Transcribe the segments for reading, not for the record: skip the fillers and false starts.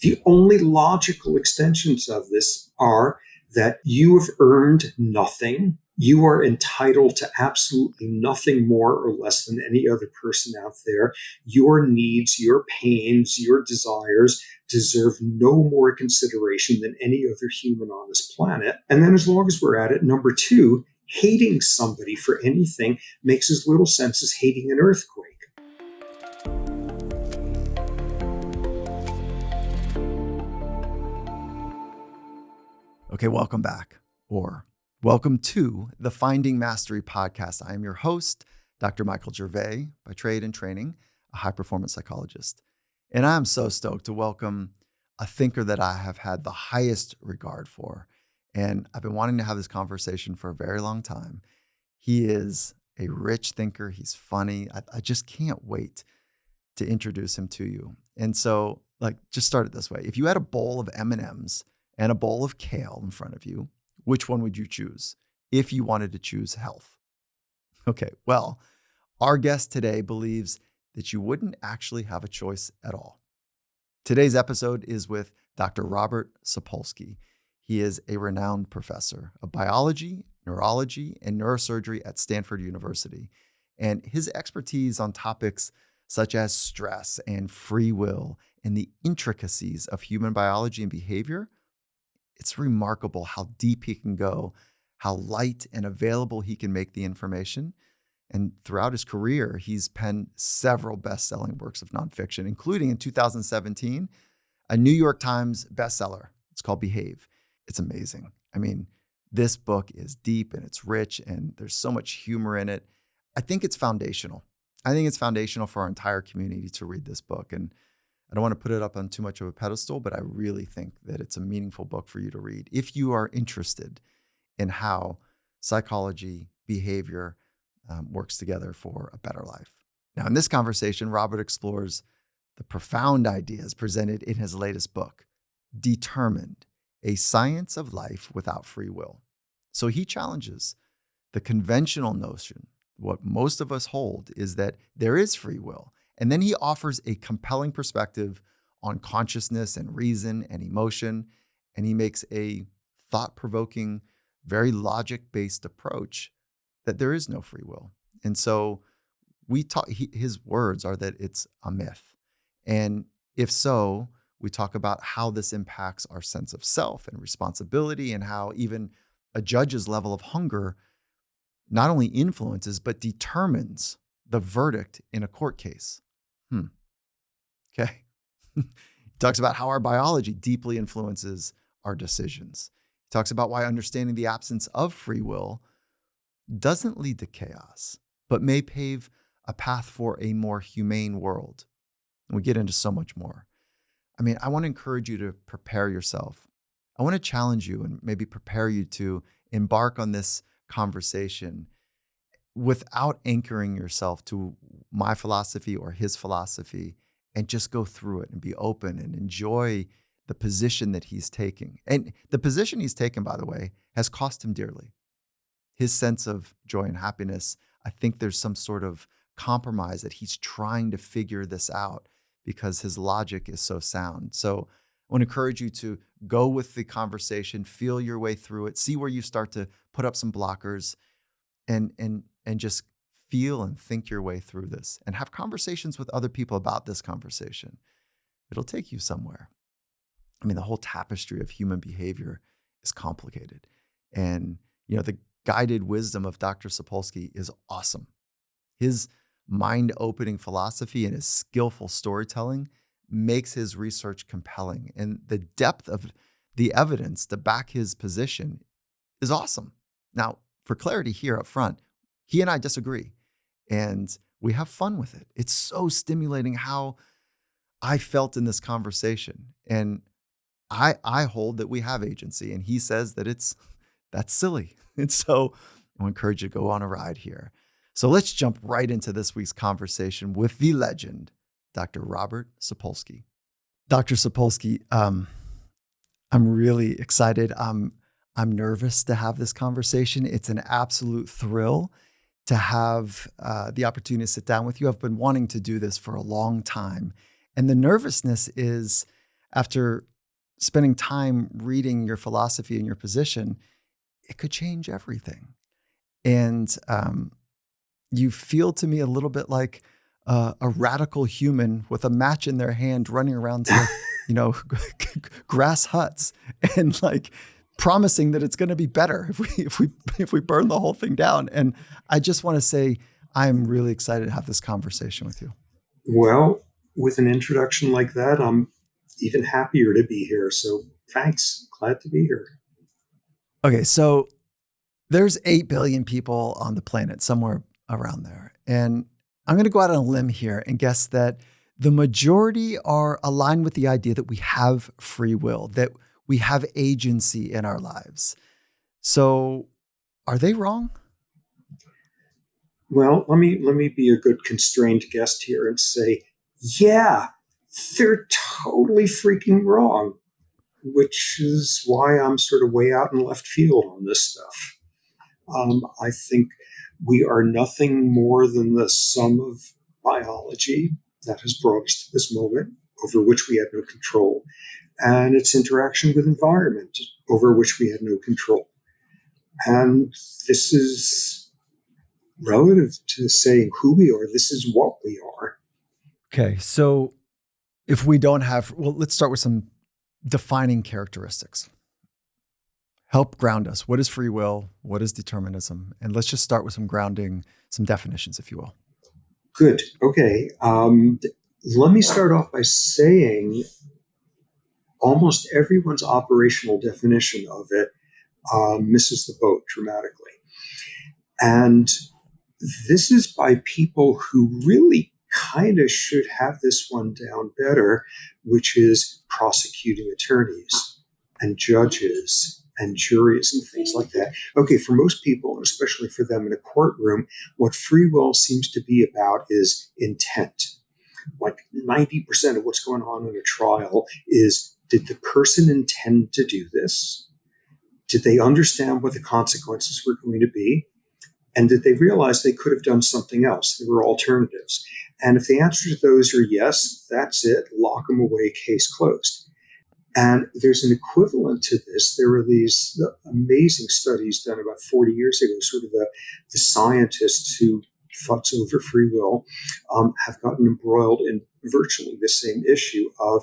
The only logical extensions of this are that you have earned nothing. You are entitled to absolutely nothing more or less than any other person out there. Your needs, your pains, your desires deserve no more consideration than any other human on this planet. And then as long as we're at it, number two, hating somebody for anything makes as little sense as hating an earthquake. Okay, welcome back, or welcome to the Finding Mastery podcast. I am your host, Dr. Michael Gervais, by trade and training, a high-performance psychologist. And I'm so stoked to welcome a thinker that I have had the highest regard for. And I've been wanting to have this conversation for a very long time. He is a rich thinker. He's funny. I just can't wait to introduce him to you. And so, just start it this way. If you had a bowl of M&Ms and a bowl of kale in front of you, which one would you choose if you wanted to choose health? Okay, well, our guest today believes that you wouldn't actually have a choice at all. Today's episode is with Dr. Robert Sapolsky. He is a renowned professor of biology, neurology, and neurosurgery at Stanford University. And his expertise on topics such as stress and free will and the intricacies of human biology and behavior, it's remarkable how deep he can go, how light and available he can make the information. And throughout his career, he's penned several best-selling works of nonfiction, including in 2017, a New York Times bestseller. It's called Behave. It's amazing. I mean, this book is deep and it's rich and there's so much humor in it. I think it's foundational. I think it's foundational for our entire community to read this book. And I don't want to put it up on too much of a pedestal, but I really think that it's a meaningful book for you to read if you are interested in how psychology, behavior works together for a better life. Now, in this conversation, Robert explores the profound ideas presented in his latest book, Determined, A Science of Life Without Free Will. So he challenges the conventional notion, what most of us hold, is that there is free will. And then he offers a compelling perspective on consciousness and reason and emotion. And he makes a thought-provoking, very logic-based approach that there is no free will. And so his words are that it's a myth. And if so, we talk about how this impacts our sense of self and responsibility and how even a judge's level of hunger not only influences, but determines the verdict in a court case. Okay. He talks about how our biology deeply influences our decisions. He talks about why understanding the absence of free will doesn't lead to chaos, but may pave a path for a more humane world. And we get into so much more. I mean, I want to encourage you to prepare yourself. I want to challenge you and maybe prepare you to embark on this conversation without anchoring yourself to my philosophy or his philosophy, and just go through it and be open and enjoy the position that he's taking. And the position he's taken, by the way, has cost him dearly. His sense of joy and happiness, I think there's some sort of compromise that he's trying to figure this out because his logic is so sound. So I want to encourage you to go with the conversation, feel your way through it, see where you start to put up some blockers, and just feel and think your way through this and have conversations with other people about this conversation. It'll take you somewhere. I mean, the whole tapestry of human behavior is complicated. And, the guided wisdom of Dr. Sapolsky is awesome. His mind-opening philosophy and his skillful storytelling makes his research compelling. And the depth of the evidence to back his position is awesome. Now, for clarity here up front, he and I disagree, and we have fun with it. It's so stimulating how I felt in this conversation. And I hold that we have agency, and he says that that's silly. And so I encourage you to go on a ride here. So let's jump right into this week's conversation with the legend, Dr. Robert Sapolsky. Dr. Sapolsky, I'm really excited. I'm nervous to have this conversation. It's an absolute thrill to have the opportunity to sit down with you. I've been wanting to do this for a long time. And the nervousness is after spending time reading your philosophy and your position, it could change everything. And you feel to me a little bit like a radical human with a match in their hand running around to, grass huts and like promising that it's going to be better if we burn the whole thing down. And I just want to say, I'm really excited to have this conversation with you. Well, with an introduction like that, I'm even happier to be here. So thanks. Glad to be here. Okay, so there's 8 billion people on the planet, somewhere around there. And I'm going to go out on a limb here and guess that the majority are aligned with the idea that we have free will, that we have agency in our lives. So are they wrong? Well, let me be a good constrained guest here and say, yeah, they're totally freaking wrong, which is why I'm sort of way out in left field on this stuff. I think we are nothing more than the sum of biology that has brought us to this moment, over which we had no control, and its interaction with environment, over which we had no control. And this is relative to saying who we are. This is what we are. Okay, so if we don't have, let's start with some defining characteristics. Help ground us. What is free will? What is determinism? And let's just start with some grounding, some definitions, if you will. Good. Okay. Let me start off by saying almost everyone's operational definition of it misses the boat dramatically. And this is by people who really kind of should have this one down better, which is prosecuting attorneys and judges and juries and things like that. Okay, for most people, and especially for them in a courtroom, what free will seems to be about is intent. Like 90% of what's going on in a trial is, did the person intend to do this? Did they understand what the consequences were going to be? And did they realize they could have done something else? There were alternatives. And if the answer to those are yes, that's it, lock them away, case closed. And there's an equivalent to this. There were these amazing studies done about 40 years ago, sort of the scientists who fought over free will have gotten embroiled in virtually the same issue of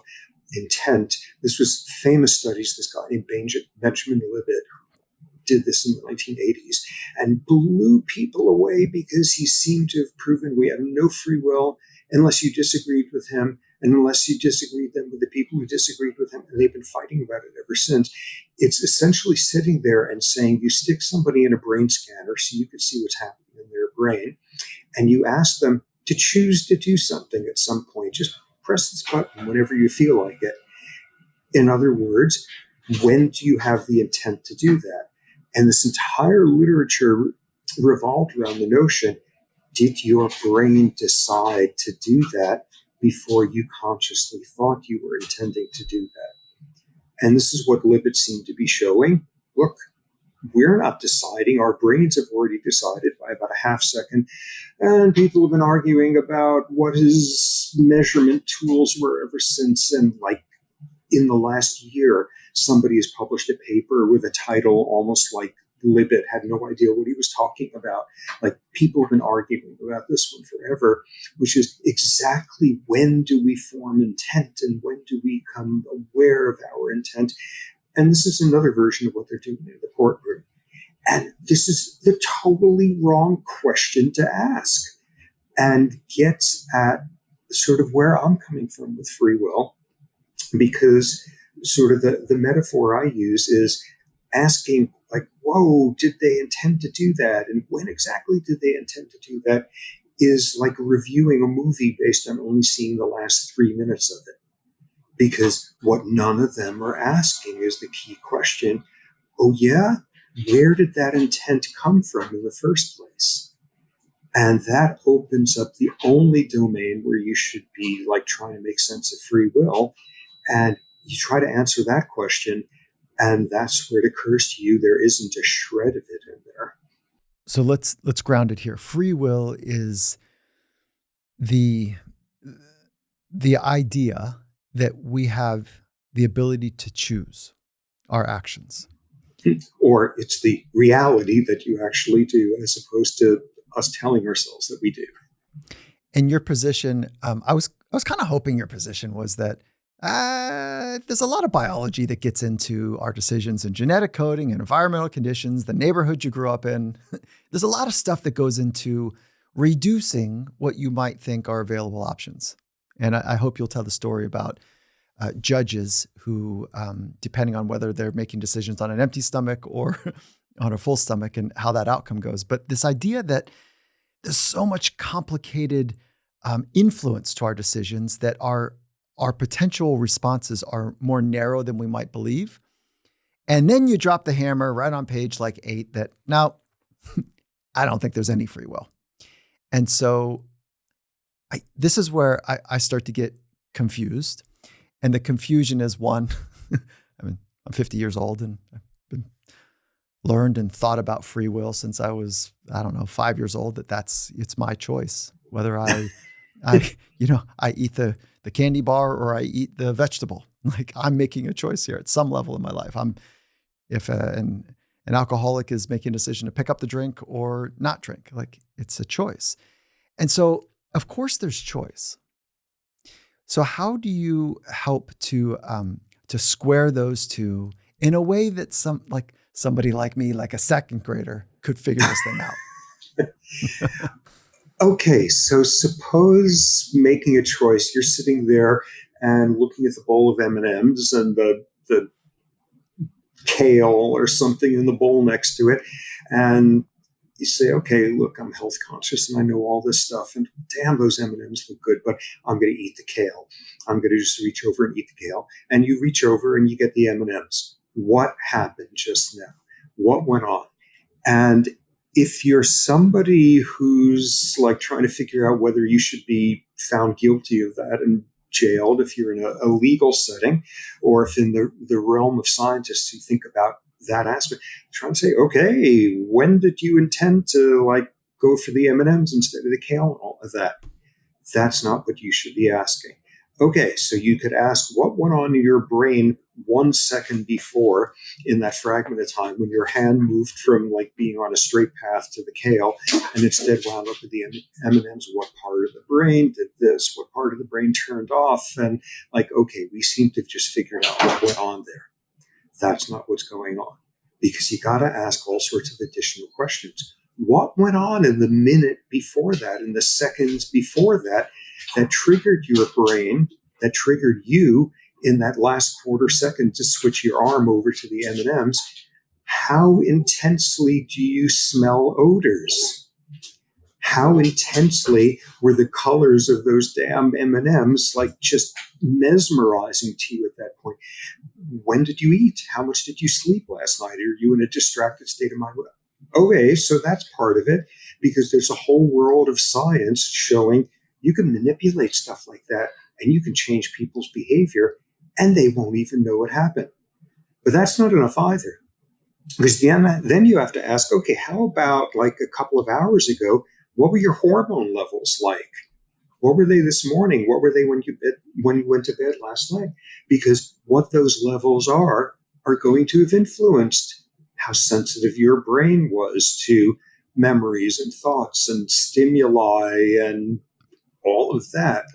intent. This was famous studies. This guy named Benjamin Libet did this in the 1980s and blew people away because he seemed to have proven we have no free will unless you disagreed with him, and unless you disagreed then with the people who disagreed with him, and they've been fighting about it ever since. It's essentially sitting there and saying you stick somebody in a brain scanner so you can see what's happening in their brain, and you ask them to choose to do something at some point. Just press this button whenever you feel like it. In other words, when do you have the intent to do that? And this entire literature revolved around the notion, did your brain decide to do that before you consciously thought you were intending to do that? And this is what Libet seemed to be showing. Look, we're not deciding. Our brains have already decided by about a half second. And people have been arguing about what his measurement tools were ever since. And like in the last year, somebody has published a paper with a title almost like Libet had no idea what he was talking about. Like, people have been arguing about this one forever, which is exactly when do we form intent and when do we become aware of our intent? And this is another version of what they're doing in the courtroom. And this is the totally wrong question to ask, and gets at sort of where I'm coming from with free will, because sort of the metaphor I use is asking, like, whoa, did they intend to do that? And when exactly did they intend to do that? Is like reviewing a movie based on only seeing the last 3 minutes of it. Because what none of them are asking is the key question. Oh yeah? Where did that intent come from in the first place? And that opens up the only domain where you should be like trying to make sense of free will. And you try to answer that question, and that's where it occurs to you there isn't a shred of it in there. So let's ground it here. Free will is the idea that we have the ability to choose our actions. Or it's the reality that you actually do, as opposed to us telling ourselves that we do. In your position, I was kind of hoping your position was that there's a lot of biology that gets into our decisions, and genetic coding and environmental conditions, the neighborhood you grew up in. There's a lot of stuff that goes into reducing what you might think are available options. And I hope you'll tell the story about judges who, depending on whether they're making decisions on an empty stomach or on a full stomach, and how that outcome goes. But this idea that there's so much complicated influence to our decisions, that our potential responses are more narrow than we might believe. And then you drop the hammer right on page like 8 that, now, I don't think there's any free will. And so this is where I start to get confused. And the confusion is, one, I mean, I'm 50 years old and I've been learned and thought about free will since I was, 5 years old, it's my choice whether I eat the candy bar or I eat the vegetable. Like, I'm making a choice here at some level in my life. If an alcoholic is making a decision to pick up the drink or not drink, like, it's a choice. And so, of course, there's choice. So how do you help to square those two in a way that somebody like me, like a second grader, could figure this thing out? Okay, so suppose making a choice, you're sitting there and looking at the bowl of M&Ms and the kale or something in the bowl next to it, and you say, okay, look, I'm health conscious and I know all this stuff, and damn, those M&Ms look good, but I'm going to eat the kale. I'm going to just reach over and eat the kale. And you reach over and you get the M&Ms. What happened just now? What went on? And if you're somebody who's like trying to figure out whether you should be found guilty of that and jailed, if you're in a legal setting, or if in the realm of scientists who think about that aspect, trying to say, okay, when did you intend to go for the M&Ms instead of the kale and all of that? That's not what you should be asking. Okay, so you could ask what went on in your brain 1 second before, in that fragment of time when your hand moved from being on a straight path to the kale and instead wound up with the M&Ms. What part of the brain did this? What part of the brain turned off? And okay, we seem to have just figured out what went on there. That's not what's going on, because you got to ask all sorts of additional questions. What went on in the minute before that, in the seconds before that, that triggered your brain, that triggered you in that last quarter second to switch your arm over to the M&Ms? How intensely do you smell odors? How intensely were the colors of those damn M&Ms just mesmerizing to you at that point? When did you eat? How much did you sleep last night? Are you in a distracted state of mind? Okay, so that's part of it, because there's a whole world of science showing you can manipulate stuff like that and you can change people's behavior and they won't even know what happened. But that's not enough either, because then you have to ask, okay, how about a couple of hours ago, what were your hormone levels like? What were they this morning? What were they when you went to bed last night? Because what those levels are going to have influenced how sensitive your brain was to memories and thoughts and stimuli and all of that.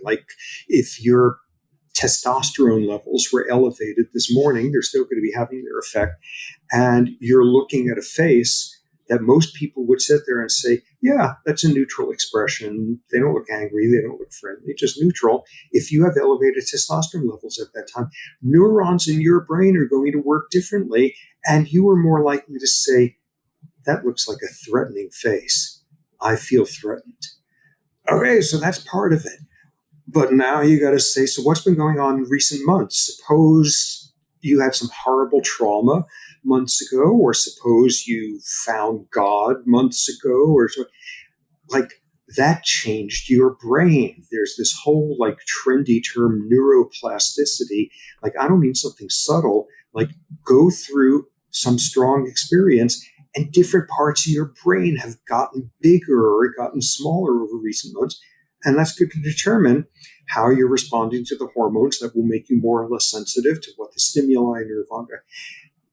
If your testosterone levels were elevated this morning, they're still going to be having their effect. And you're looking at a face that most people would sit there and say, yeah, that's a neutral expression. They don't look angry. They don't look friendly, just neutral. If you have elevated testosterone levels at that time, neurons in your brain are going to work differently. And you are more likely to say, that looks like a threatening face. I feel threatened. Okay, so that's part of it. But now you got to say, so what's been going on in recent months? Suppose you had some horrible trauma months ago, or suppose you found God months ago, or so, that changed your brain. There's this whole trendy term, neuroplasticity. I don't mean something subtle, go through some strong experience and different parts of your brain have gotten bigger or gotten smaller over recent months. And that's good to determine how you're responding to the hormones that will make you more or less sensitive to what the stimuli in your environment.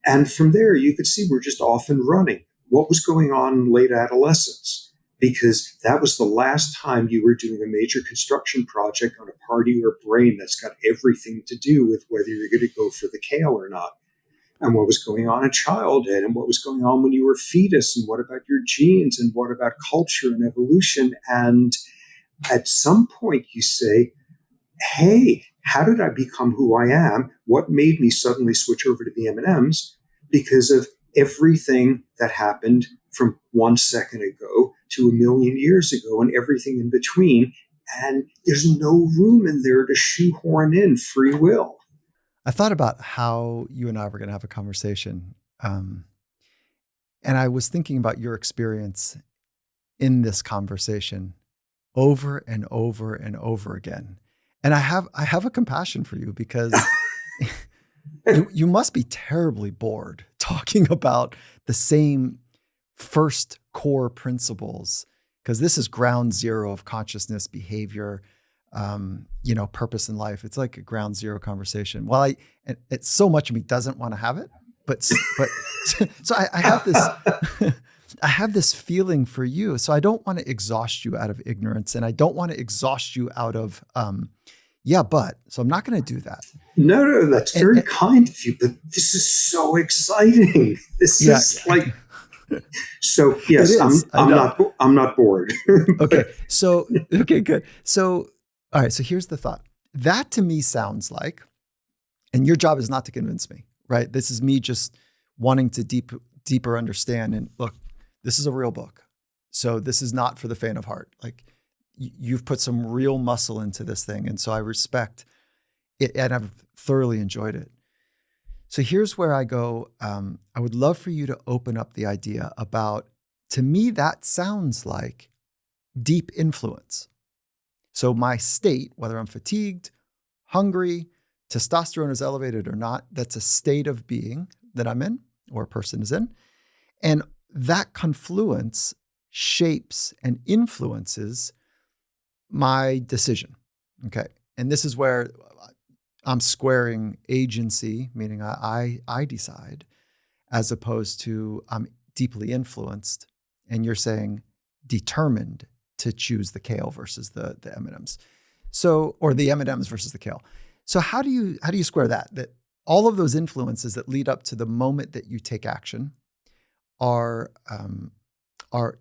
And from there, you could see we're just off and running. What was going on in late adolescence? Because that was the last time you were doing a major construction project on a part of your brain that's got everything to do with whether you're going to go for the kale or not. And what was going on in childhood, and what was going on when you were a fetus, and what about your genes, and what about culture and evolution. And at some point you say, hey, how did I become who I am? What made me suddenly switch over to the M&Ms? Because of everything that happened from 1 second ago to 1,000,000 years ago and everything in between. And there's no room in there to shoehorn in free will. I thought about how you and I were going to have a conversation. And I was thinking about your experience in this conversation over and over and over again. And I have a compassion for you because you must be terribly bored talking about the same first core principles, because this is ground zero of consciousness, behavior, purpose in life. It's like a ground zero conversation. Well, it's so much of me doesn't want to have it, but so I have this, I have this feeling for you. So I don't want to exhaust you out of ignorance, and I don't want to exhaust you out of, so I'm not going to do that. No, that's very kind of you, but this is so exciting. This is like, so yes, I'm not bored. Okay. So, okay, good. So, all right. So here's the thought. That to me sounds like, and your job is not to convince me, right? This is me just wanting to deeper understand. And look, this is a real book. So this is not for the faint of heart. Like, you've put some real muscle into this thing. And so I respect it, and I've thoroughly enjoyed it. So here's where I go. I would love for you to open up the idea about, to me, that sounds like deep influence. So my state, whether I'm fatigued, hungry, testosterone is elevated or not, that's a state of being that I'm in, or a person is in. And that confluence shapes and influences my decision. Okay. And this is where I'm squaring agency, meaning I decide, as opposed to I'm deeply influenced, and you're saying determined to choose the kale versus the M&Ms. So, or the M&Ms versus the kale. So how do you square that? That all of those influences that lead up to the moment that you take action are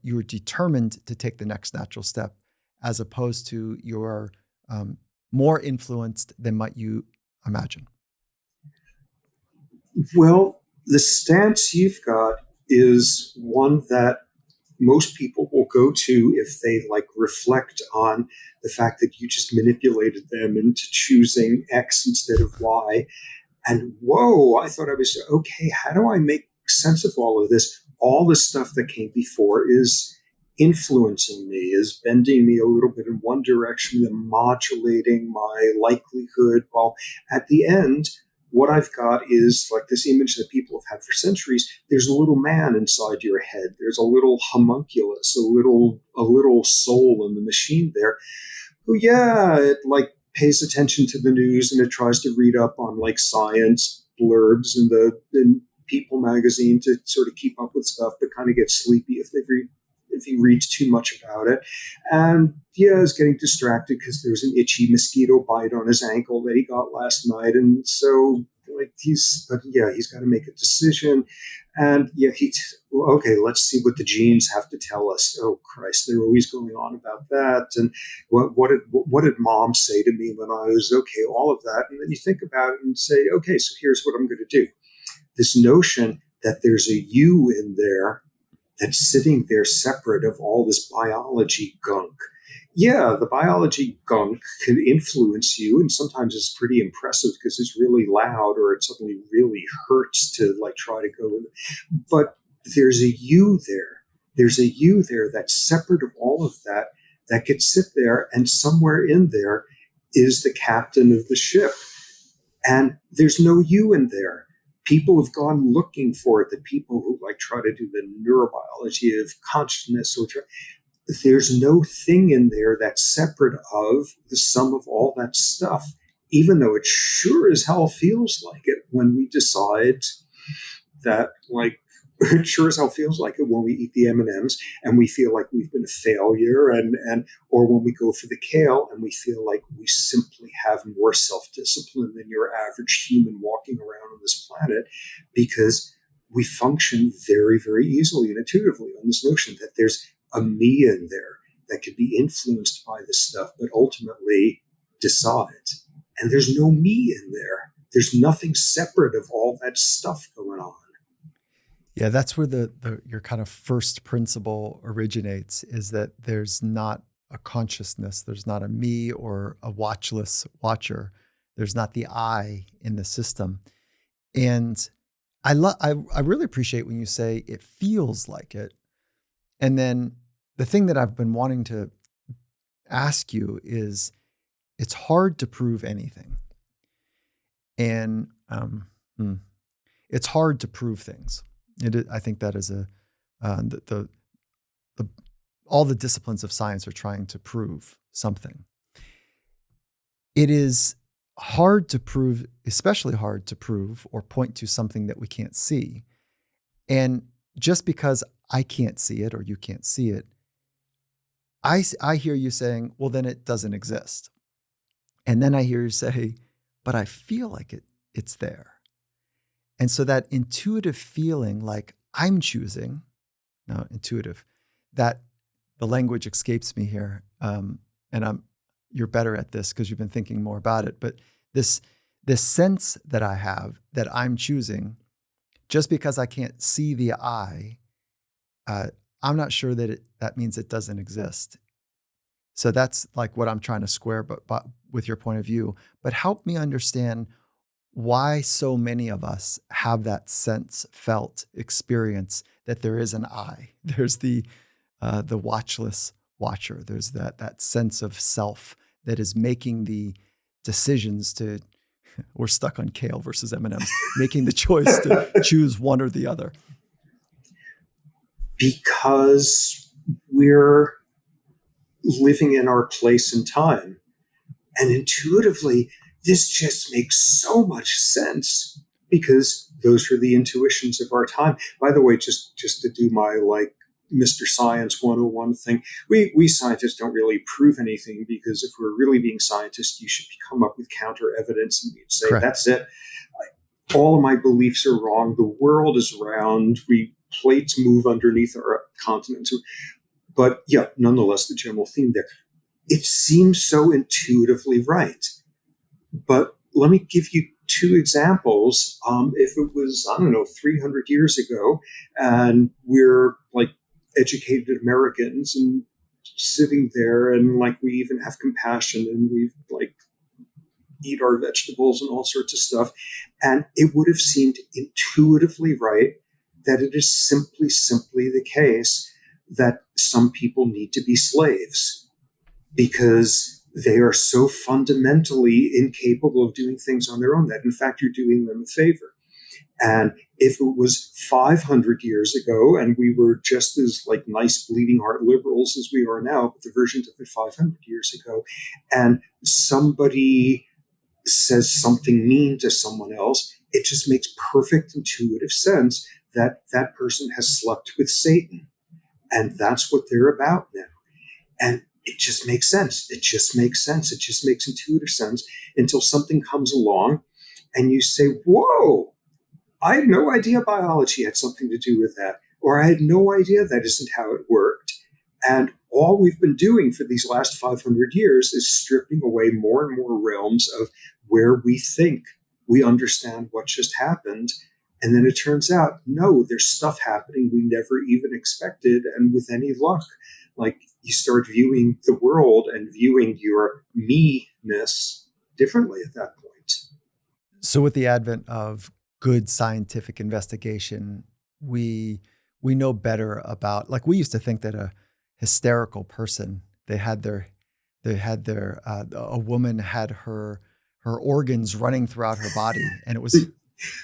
you're determined to take the next natural step, as opposed to you're more influenced than might you imagine? Well, the stance you've got is one that most people will go to if they reflect on the fact that you just manipulated them into choosing X instead of Y. And whoa, I thought I was okay. How do I make sense of all of this? All the stuff that came before is influencing me, is bending me a little bit in one direction and modulating my likelihood. Well, at the end, what I've got is like this image that people have had for centuries. There's a little man inside your head. There's a little homunculus, a little soul in the machine there. Who, it pays attention to the news, and it tries to read up on science blurbs in People magazine to sort of keep up with stuff, but kind of gets sleepy if he reads too much about it. And is getting distracted because there's an itchy mosquito bite on his ankle that he got last night. And so he's got to make a decision. And okay, let's see what the genes have to tell us. Oh Christ, they're always going on about that. And what did mom say to me when I was okay, all of that. And then you think about it and say, okay, so here's what I'm going to do. This notion that there's a you in there that's sitting there separate of all this biology gunk. Yeah, the biology gunk can influence you, and sometimes it's pretty impressive because it's really loud or it suddenly really hurts to try to go with it. But there's a you there. There's a you there that's separate of all of that, that could sit there, and somewhere in there is the captain of the ship. And there's no you in there. People have gone looking for it. The people who try to do the neurobiology of consciousness, there's no thing in there that's separate of the sum of all that stuff, even though it sure as hell feels like it when we decide that, like, it sure as hell feels like it when we eat the M&Ms and we feel like we've been a failure, and or when we go for the kale and we feel like we simply have more self-discipline than your average human walking around on this planet, because we function very, very easily and intuitively on this notion that there's a me in there that could be influenced by this stuff, but ultimately decides. And there's no me in there. There's nothing separate of all that stuff going on. Yeah, that's where your kind of first principle originates, is that there's not a consciousness, there's not a me or a watchless watcher, there's not the I in the system. And I really appreciate when you say it feels like it. And then the thing that I've been wanting to ask you is, it's hard to prove anything. And it's hard to prove things. I think that is all the disciplines of science are trying to prove something. It is hard to prove, especially hard to prove or point to something that we can't see. And just because I can't see it or you can't see it, I hear you saying, well, then it doesn't exist. And then I hear you say, but I feel like it's there. And so that intuitive feeling, like I'm choosing, no, intuitive, that the language escapes me here. And you're better at this because you've been thinking more about it. But this sense that I have that I'm choosing, just because I can't see the I, I'm not sure that that means it doesn't exist. So that's like what I'm trying to square, but with your point of view. But help me understand why so many of us have that sense, felt experience that there is an I. There's the watchless watcher. There's that sense of self that is making the decisions to. We're stuck on kale versus M&Ms, making the choice to choose one or the other. Because we're living in our place and time. And intuitively, this just makes so much sense because those are the intuitions of our time. By the way, just to do my like Mr. Science 101 thing, we scientists don't really prove anything, because if we're really being scientists, you should come up with counter evidence and you'd say, correct, that's it. All of my beliefs are wrong. The world is round. Plates move underneath our continents. But yeah, nonetheless, the general theme there. It seems so intuitively right. But let me give you two examples. If it was, 300 years ago, and we're like educated Americans and sitting there, and like we even have compassion, and we like eat our vegetables and all sorts of stuff, and it would have seemed intuitively right that it is simply the case that some people need to be slaves because they are so fundamentally incapable of doing things on their own that, in fact, you're doing them a favor. And if it was 500 years ago and we were just as like nice bleeding heart liberals as we are now, but the version of it 500 years ago, and somebody says something mean to someone else, it just makes perfect intuitive sense that that person has slept with Satan. And that's what they're about now. And it just makes sense. It just makes sense. It just makes intuitive sense until something comes along and you say, whoa, I had no idea biology had something to do with that. Or I had no idea that isn't how it worked. And all we've been doing for these last 500 years is stripping away more and more realms of where we think we understand what just happened. And then it turns out, no, there's stuff happening we never even expected. And with any luck, like you start viewing the world and viewing your me-ness differently at that point. So with the advent of good scientific investigation, we know better about, like we used to think that a hysterical person, a woman had her organs running throughout her body, and it was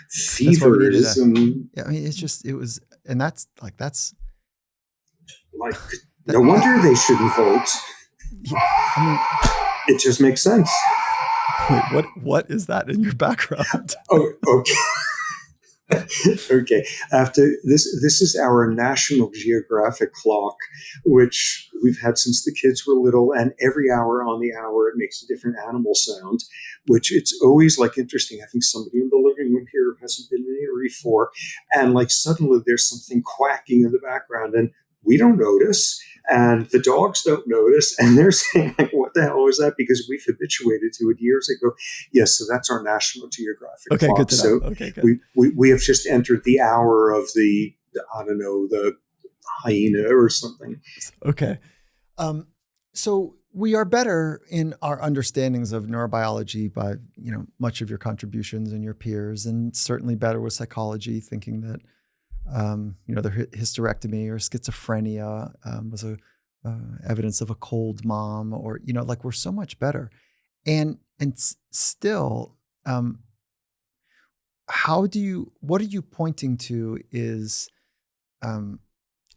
fevers and I mean, it was, and that's like No wonder they shouldn't vote. Yeah, I mean, it just makes sense. Wait, what is that in your background? Oh, okay. Okay. After this is our National Geographic clock, which we've had since the kids were little, and every hour on the hour it makes a different animal sound, which it's always like interesting having somebody in the living room here who hasn't been in here before, and like suddenly there's something quacking in the background, and we don't notice. And the dogs don't notice, and they're saying, like, what the hell was that? Because we've habituated to it years ago. Yes, so that's our National Geographic okay, clock. Good to know. So okay, good. we have just entered the hour of the hyena or something. Okay. So we are better in our understandings of neurobiology by, much of your contributions and your peers, and certainly better with psychology, thinking that the hysterectomy or schizophrenia was evidence of a cold mom, or we're so much better, and still, what are you pointing to is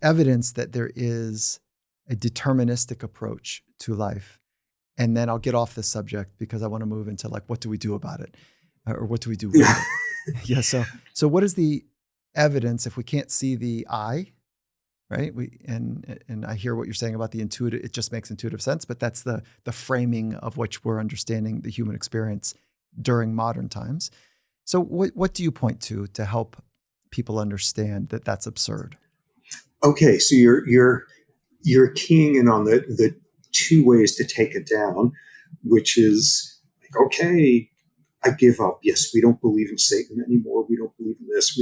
evidence that there is a deterministic approach to life? And then I'll get off this subject because I want to move into what do we do about it, or what do we do with it? Yeah. So what is the evidence if we can't see the eye, right? And I hear what you're saying about the intuitive. It just makes intuitive sense, but that's the framing of which we're understanding the human experience during modern times. So what do you point to help people understand that that's absurd? Okay, so you're keying in on the two ways to take it down, which is like, okay, I give up. Yes, we don't believe in Satan anymore. We don't believe in this.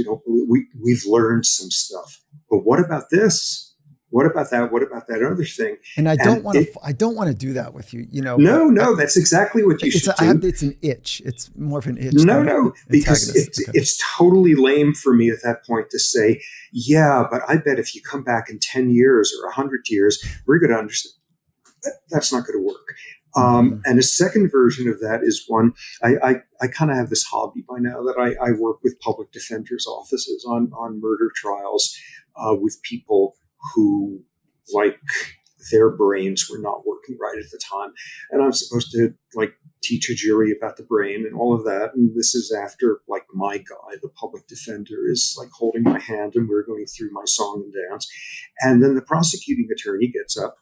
We've learned some stuff. But what about this? What about that? What about that other thing? And I don't want to do that with you. No, that's exactly what you should do. It's an itch. It's more of an itch. No, because it's totally lame for me at that point to say, yeah, but I bet if you come back in 10 years or 100 years, we're going to understand. That's not going to work. And a second version of that is one, I kind of have this hobby by now that I work with public defenders' offices on murder trials with people who, their brains were not working right at the time. And I'm supposed to teach a jury about the brain and all of that. And this is after my guy, the public defender, is holding my hand and we're going through my song and dance. And then the prosecuting attorney gets up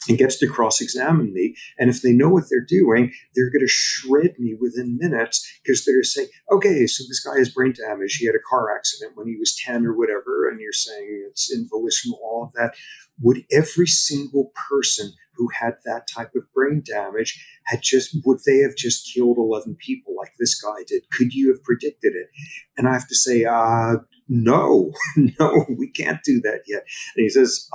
and gets to cross-examine me. And if they know what they're doing, they're going to shred me within minutes because they're saying, okay, so this guy has brain damage. He had a car accident when he was 10 or whatever. And you're saying it's involitional, all of that. Would every single person who had that type of brain damage would they have just killed 11 people like this guy did? Could you have predicted it? And I have to say, no, we can't do that yet. And he says,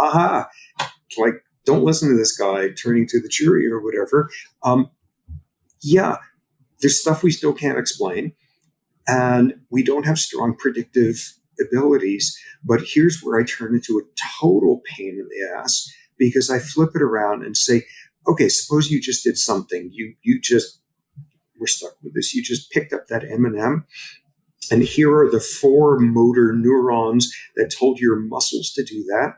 don't listen to this guy, turning to the jury or whatever. Yeah, there's stuff we still can't explain, and we don't have strong predictive abilities. But here's where I turn into a total pain in the ass, because I flip it around and say, okay, suppose you just did something. You just were stuck with this. You just picked up that M&M, and here are the 4 motor neurons that told your muscles to do that,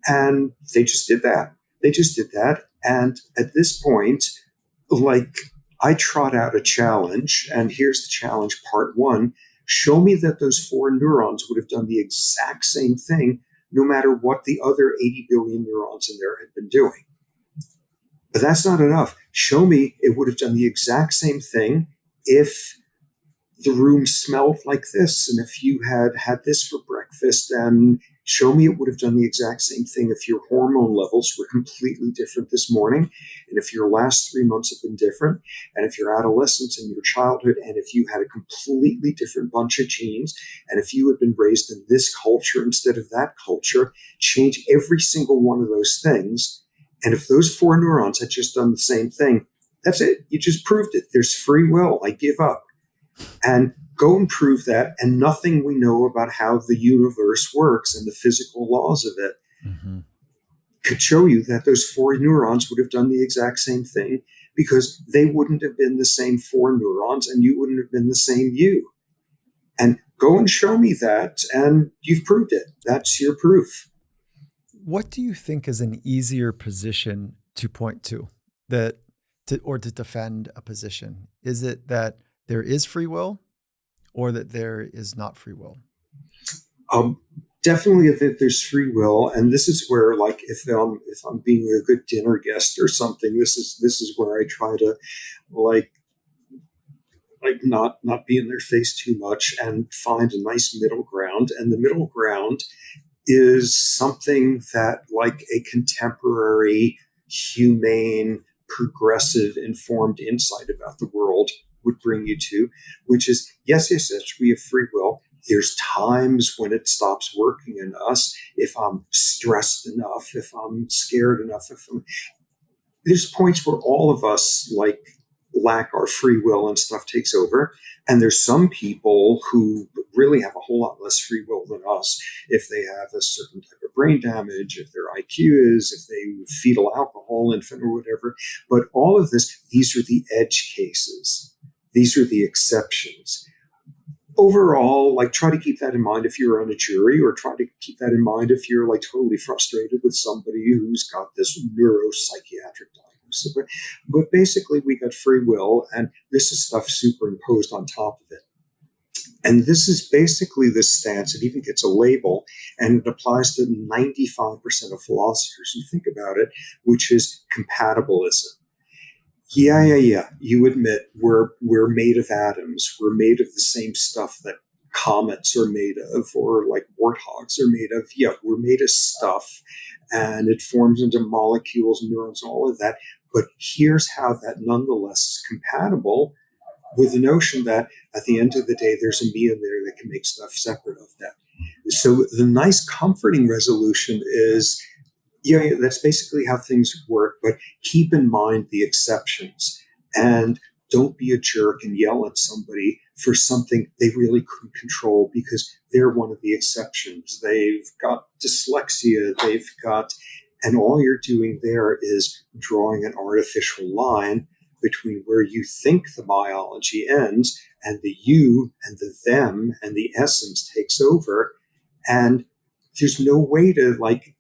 and they just did that. And at this point, I trot out a challenge, and here's the challenge part 1. Show me that those 4 neurons would have done the exact same thing no matter what the other 80 billion neurons in there had been doing. But that's not enough. Show me it would have done the exact same thing if the room smelled like this, and if you had this for breakfast, and show me it would have done the exact same thing if your hormone levels were completely different this morning, and if your last 3 months have been different, and if your adolescence and your childhood, and if you had a completely different bunch of genes, and if you had been raised in this culture instead of that culture, change every single one of those things. And if those 4 neurons had just done the same thing, that's it. You just proved it. There's free will. I give up. And go and prove that, and nothing we know about how the universe works and the physical laws of it could show you that those 4 neurons would have done the exact same thing, because they wouldn't have been the same 4 neurons and you wouldn't have been the same you. And go and show me that, and you've proved it. That's your proof. What do you think is an easier position to point to or to defend a position? Is it that there is free will or that there is not free will? Definitely that there's free will, and this is where, like, if I'm being a good dinner guest or something, this is where I try to like not be in their face too much and find a nice middle ground. And the middle ground is something that, like, a contemporary, humane, progressive, informed insight about the world would bring you to, which is yes, we have free will. There's times when it stops working in us. If I'm stressed enough, if I'm scared enough, there's points where all of us, like, lack our free will and stuff takes over. And there's some people who really have a whole lot less free will than us if they have a certain type of brain damage, if their IQ is, if they fetal alcohol infant or whatever. But all of this, these are the edge cases. These are the exceptions. Overall, like, try to keep that in mind if you're on a jury, or try to keep that in mind if you're, like, totally frustrated with somebody who's got this neuropsychiatric diagnosis. But basically, we got free will, and this is stuff superimposed on top of it. And this is basically the stance. It even gets a label, and it applies to 95% of philosophers who think about it, which is compatibilism. Yeah. You admit we're made of atoms. We're made of the same stuff that comets are made of, or like warthogs are made of. Yeah, we're made of stuff, and it forms into molecules, neurons, all of that. But here's how that nonetheless is compatible with the notion that at the end of the day, there's a me in there that can make stuff separate of that. So the nice, comforting resolution is, yeah, that's basically how things work, but keep in mind the exceptions, and don't be a jerk and yell at somebody for something they really couldn't control because they're one of the exceptions. They've got dyslexia, and all you're doing there is drawing an artificial line between where you think the biology ends and the you and the them and the essence takes over. And there's no way to, like,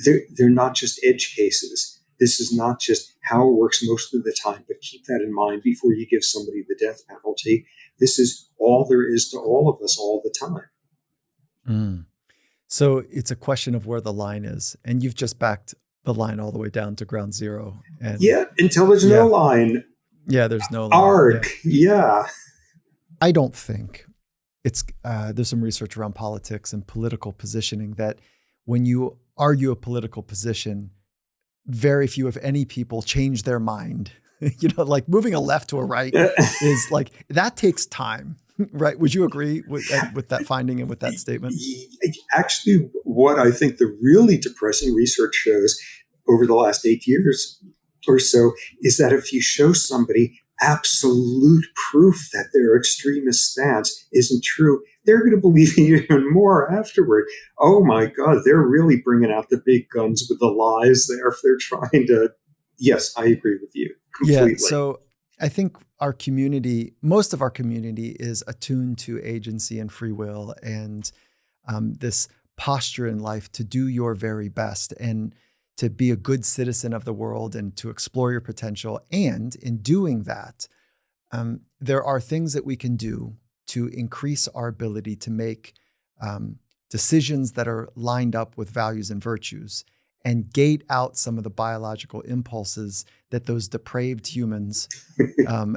they're not just edge cases. This is not just how it works most of the time, but keep that in mind before you give somebody the death penalty. This is all there is to all of us all the time. Mm. So it's a question of where the line is. And you've just backed the line all the way down to ground zero. And yeah, until there's no line. Yeah, there's no line. Arc, yeah. I don't think it's, there's some research around politics and political positioning that when you argue a political position, very few, if any, people change their mind. Like moving a left to a right is like, that takes time, right? Would you agree with that finding and with that statement? Actually, what I think the really depressing research shows over the last 8 years or so is that if you show somebody absolute proof that their extremist stance isn't true, they're going to believe you even more afterward. Oh my God, they're really bringing out the big guns with the lies there if they're trying to. Yes, I agree with you completely. Yeah, so I think our community, most of our community, is attuned to agency and free will and this posture in life to do your very best and to be a good citizen of the world and to explore your potential. And in doing that, there are things that we can do to increase our ability to make decisions that are lined up with values and virtues and gate out some of the biological impulses that those depraved humans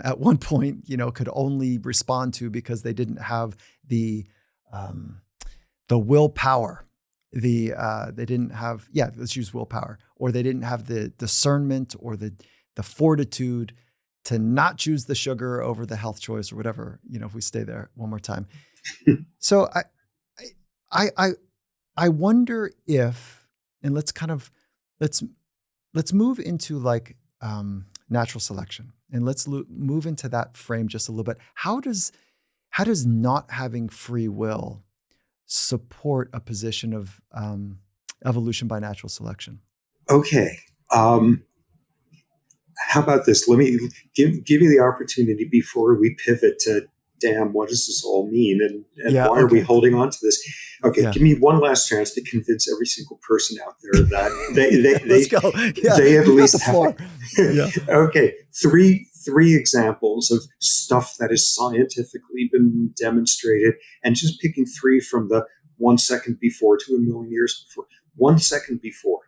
at one point, could only respond to because they didn't have the willpower. They didn't have, let's use willpower, or they didn't have the discernment or the fortitude to not choose the sugar over the health choice or whatever, if we stay there one more time. So I wonder if, and let's move into like natural selection, and let's move into that frame just a little bit. How does not having free will support a position of evolution by natural selection? Okay. How about this? Let me give you the opportunity before we pivot to damn, what does this all mean? And Yeah. why are we holding on to this? Okay, Yeah. give me one last chance to convince every single person out there that Let's go. Yeah. they at You've got least the floor. Yeah. Okay, three examples of stuff that has scientifically been demonstrated, and just picking three from the 1 second before to a million years before. 1 second before.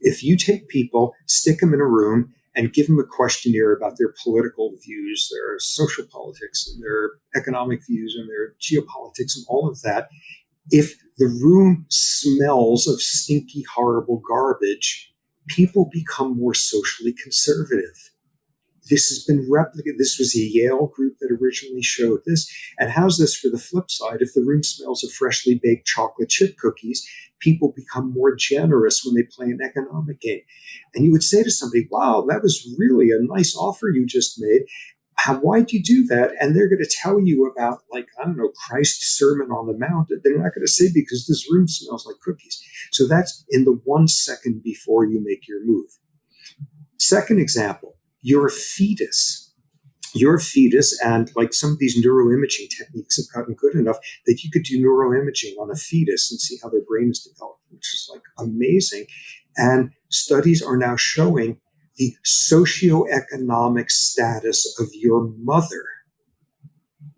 If you take people, stick them in a room, and give them a questionnaire about their political views, their social politics, and their economic views, and their geopolitics, and all of that, if the room smells of stinky, horrible garbage, people become more socially conservative. This has been replicated. This was a Yale group that originally showed this. And how's this for the flip side? If the room smells of freshly baked chocolate chip cookies, people become more generous when they play an economic game. And you would say to somebody, wow, that was really a nice offer you just made. Why'd you do that? And they're going to tell you about, like, I don't know, Christ's Sermon on the Mount. They're not going to say because this room smells like cookies. So that's in the 1 second before you make your move. Second example, you're a fetus. You're a fetus, and like some of these neuroimaging techniques have gotten good enough that you could do neuroimaging on a fetus and see how their brain is developed, which is like amazing. And studies are now showing the socioeconomic status of your mother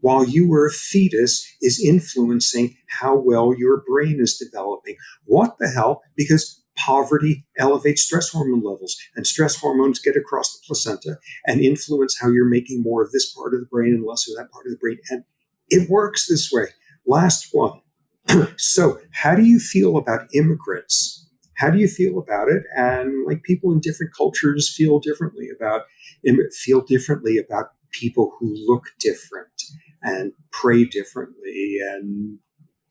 while you were a fetus is influencing how well your brain is developing. What the hell? Because poverty elevates stress hormone levels, and stress hormones get across the placenta and influence how you're making more of this part of the brain and less of that part of the brain. And it works this way. Last one. So how do you feel about immigrants? How do you feel about it? And like people in different cultures feel differently about people who look different and pray differently and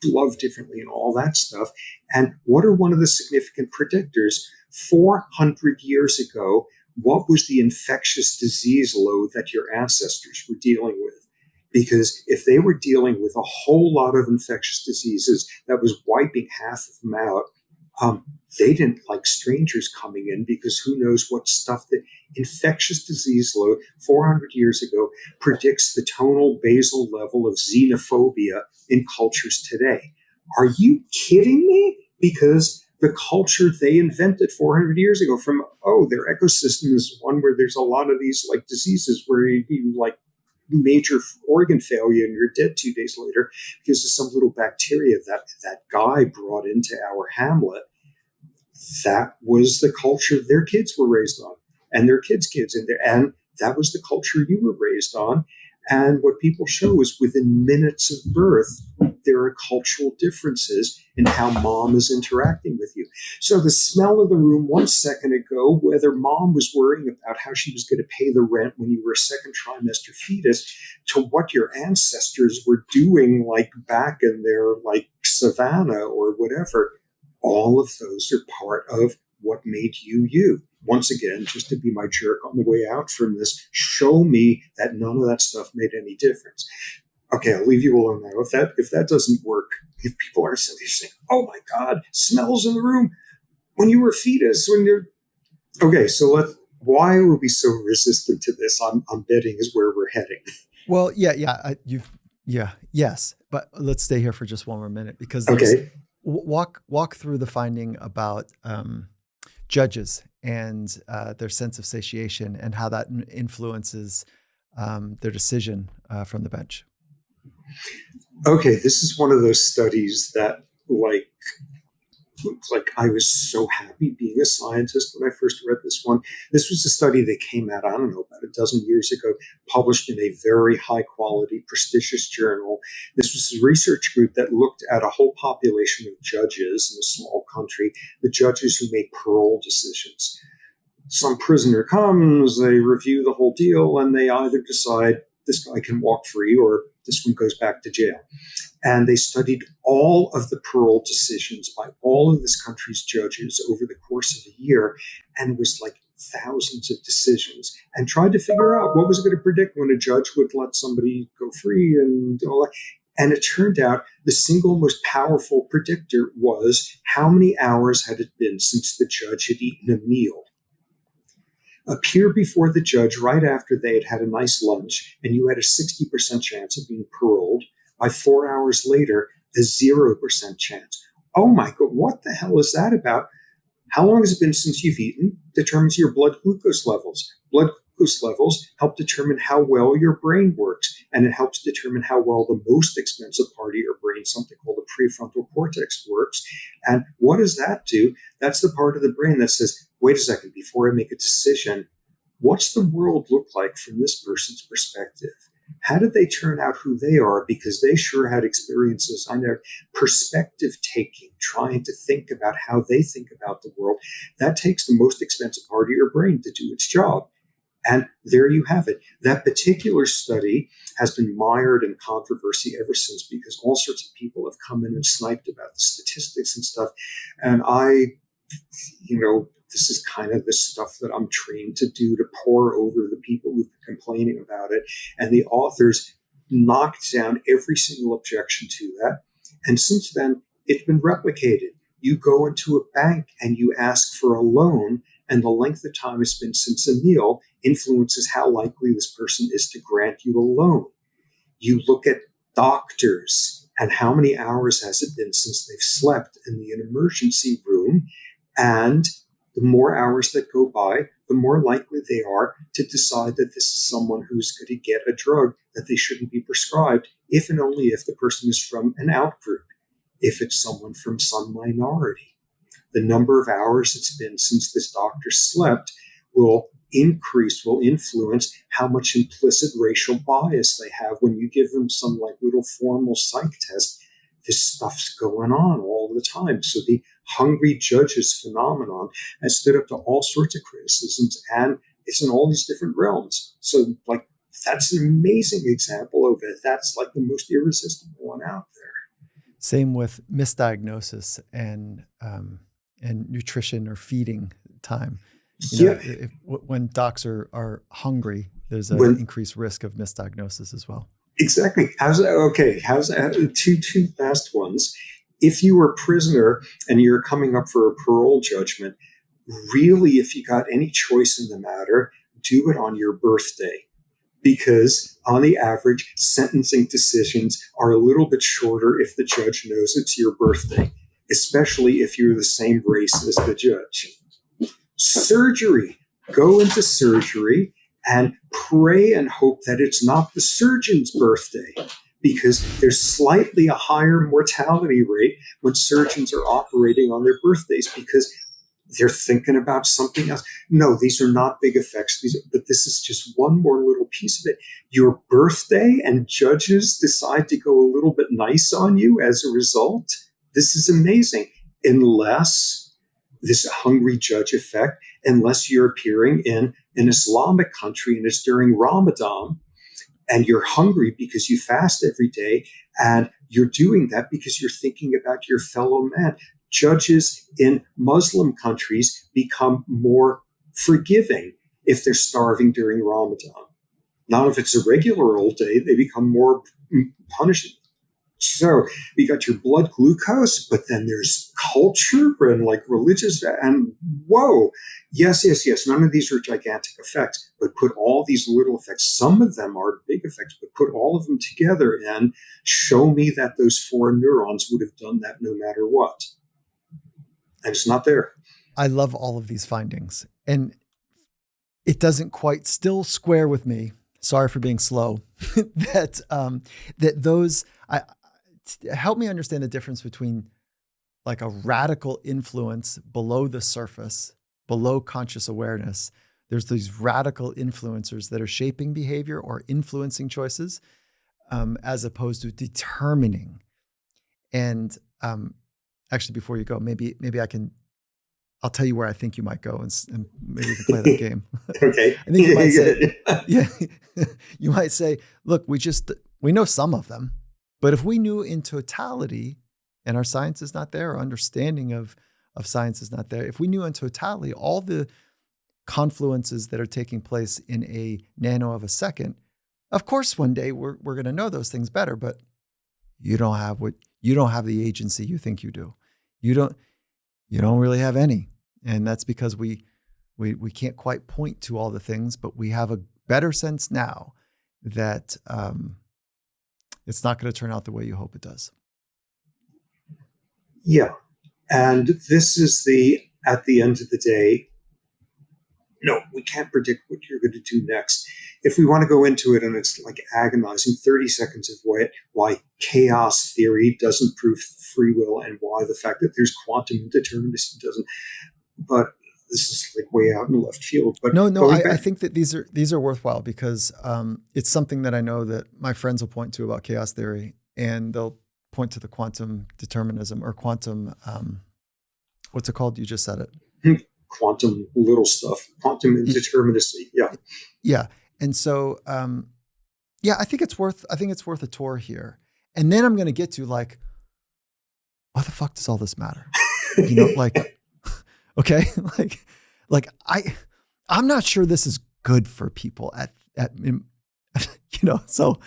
love differently and all that stuff. And what are one of the significant predictors? 400 years ago, what was the infectious disease load that your ancestors were dealing with? Because if they were dealing with a whole lot of infectious diseases that was wiping half of them out, they didn't like strangers coming in because who knows what stuff. The infectious disease load 400 years ago predicts the tonal basal level of xenophobia in cultures today. Are you kidding me? Because the culture they invented 400 years ago from, their ecosystem is one where there's a lot of these like diseases where you like major organ failure and you're dead 2 days later because of some little bacteria that guy brought into our hamlet. That was the culture their kids were raised on, and their kids' kids in there. And that was the culture you were raised on. And what people show is within minutes of birth, there are cultural differences in how mom is interacting with you. So the smell of the room 1 second ago, whether mom was worrying about how she was going to pay the rent when you were a second trimester fetus, to what your ancestors were doing like back in their like savannah or whatever. All of those are part of what made you you. Once again, just to be my jerk on the way out from this, show me that none of that stuff made any difference. Okay, I'll leave you alone now. If that doesn't work, if people are saying, "Oh my God, smells in the room," when you were a fetus, okay, so why are we so resistant to this? I'm betting is where we're heading. Well, yes, but let's stay here for just one more minute because walk through the finding about judges and their sense of satiation and how that influences their decision from the bench. Okay, this is one of those studies that I was so happy being a scientist when I first read this one. This was a study that came out, I don't know, about a dozen years ago, published in a very high quality, prestigious journal. This was a research group that looked at a whole population of judges in a small country, the judges who make parole decisions. Some prisoner comes, they review the whole deal, and they either decide this guy can walk free or this one goes back to jail. And they studied all of the parole decisions by all of this country's judges over the course of a year, and it was like thousands of decisions, and tried to figure out what was it going to predict when a judge would let somebody go free and all that. And it turned out the single most powerful predictor was how many hours had it been since the judge had eaten a meal. appear before the judge right after they had had a nice lunch, and you had a 60% chance of being paroled. By 4 hours later, a 0% chance. Oh my God, what the hell is that about? How long has it been since you've eaten? Determines your blood glucose levels. Blood glucose levels help determine how well your brain works, and it helps determine how well the most expensive part of your brain, something called the prefrontal cortex, works. And what does that do? That's the part of the brain that says, wait a second, before I make a decision, what's the world look like from this person's perspective? How did they turn out who they are? Because they sure had experiences on their perspective taking, trying to think about how they think about the world. That takes the most expensive part of your brain to do its job. And there you have it. That particular study has been mired in controversy ever since, because all sorts of people have come in and sniped about the statistics and stuff. And this is kind of the stuff that I'm trained to do, to pour over the people who've been complaining about it. And the authors knocked down every single objection to that. And since then, it's been replicated. You go into a bank and you ask for a loan, and the length of time it's been since a meal influences how likely this person is to grant you a loan. You look at doctors and how many hours has it been since they've slept in the emergency room, and the more hours that go by, the more likely they are to decide that this is someone who's going to get a drug that they shouldn't be prescribed, if and only if the person is from an out-group, if it's someone from some minority. The number of hours it's been since this doctor slept will influence how much implicit racial bias they have when you give them some like little formal psych test. This stuff's going on all the time. So the hungry judges phenomenon has stood up to all sorts of criticisms, and it's in all these different realms. So like, that's an amazing example of it. That's like the most irresistible one out there. Same with misdiagnosis and nutrition or feeding time. When docs are hungry, there's an increased risk of misdiagnosis as well. Exactly. How's that? Two last ones. If you were a prisoner and you're coming up for a parole judgment, really, if you got any choice in the matter, do it on your birthday. Because on the average, sentencing decisions are a little bit shorter if the judge knows it's your birthday, especially if you're the same race as the judge. Surgery. Go into surgery and pray and hope that it's not the surgeon's birthday, because there's slightly a higher mortality rate when surgeons are operating on their birthdays, because they're thinking about something else. No, these are not big effects, but this is just one more little piece of it. Your birthday, and judges decide to go a little bit nice on you as a result. This is amazing. Unless this hungry judge effect, unless you're appearing in an Islamic country and it's during Ramadan, and you're hungry because you fast every day, and you're doing that because you're thinking about your fellow man. Judges in Muslim countries become more forgiving if they're starving during Ramadan. Now, if it's a regular old day, they become more punishing. So you got your blood glucose, but then there's culture and like religious, and whoa, yes. None of these are gigantic effects, but put all these little effects. Some of them are big effects, but put all of them together and show me that those four neurons would have done that no matter what. And it's not there. I love all of these findings, and it doesn't quite still square with me. Sorry for being slow. Help me understand the difference between like a radical influence below the surface, below conscious awareness. There's these radical influencers that are shaping behavior or influencing choices, as opposed to determining. And actually, before you go, maybe I'll tell you where I think you might go, and maybe we can play that game. Okay. I think you might say, you might say, look, we know some of them, but if we knew in totality, and our science is not there, our understanding of science is not there, if we knew in totality all the confluences that are taking place in a nano of a second, of course, one day we're going to know those things better, but you don't have the agency you think you do. You don't really have any. And that's because we We can't quite point to all the things, but we have a better sense now that it's not going to turn out the way you hope it does. Yeah. And this is at the end of the day, no, we can't predict what you're going to do next. If we want to go into it, and it's like agonizing 30 seconds of why chaos theory doesn't prove free will, and why the fact that there's quantum determinism doesn't. But this is like way out in left field. But I think that these are worthwhile because it's something that I know that my friends will point to about chaos theory, and they'll point to the quantum determinism or quantum, what's it called? You just said it. Quantum little stuff, quantum indeterminacy. Yeah. Yeah. And so, I think it's worth a tour here. And then I'm going to get to like, why the fuck does all this matter? Okay. I'm not sure this is good for people so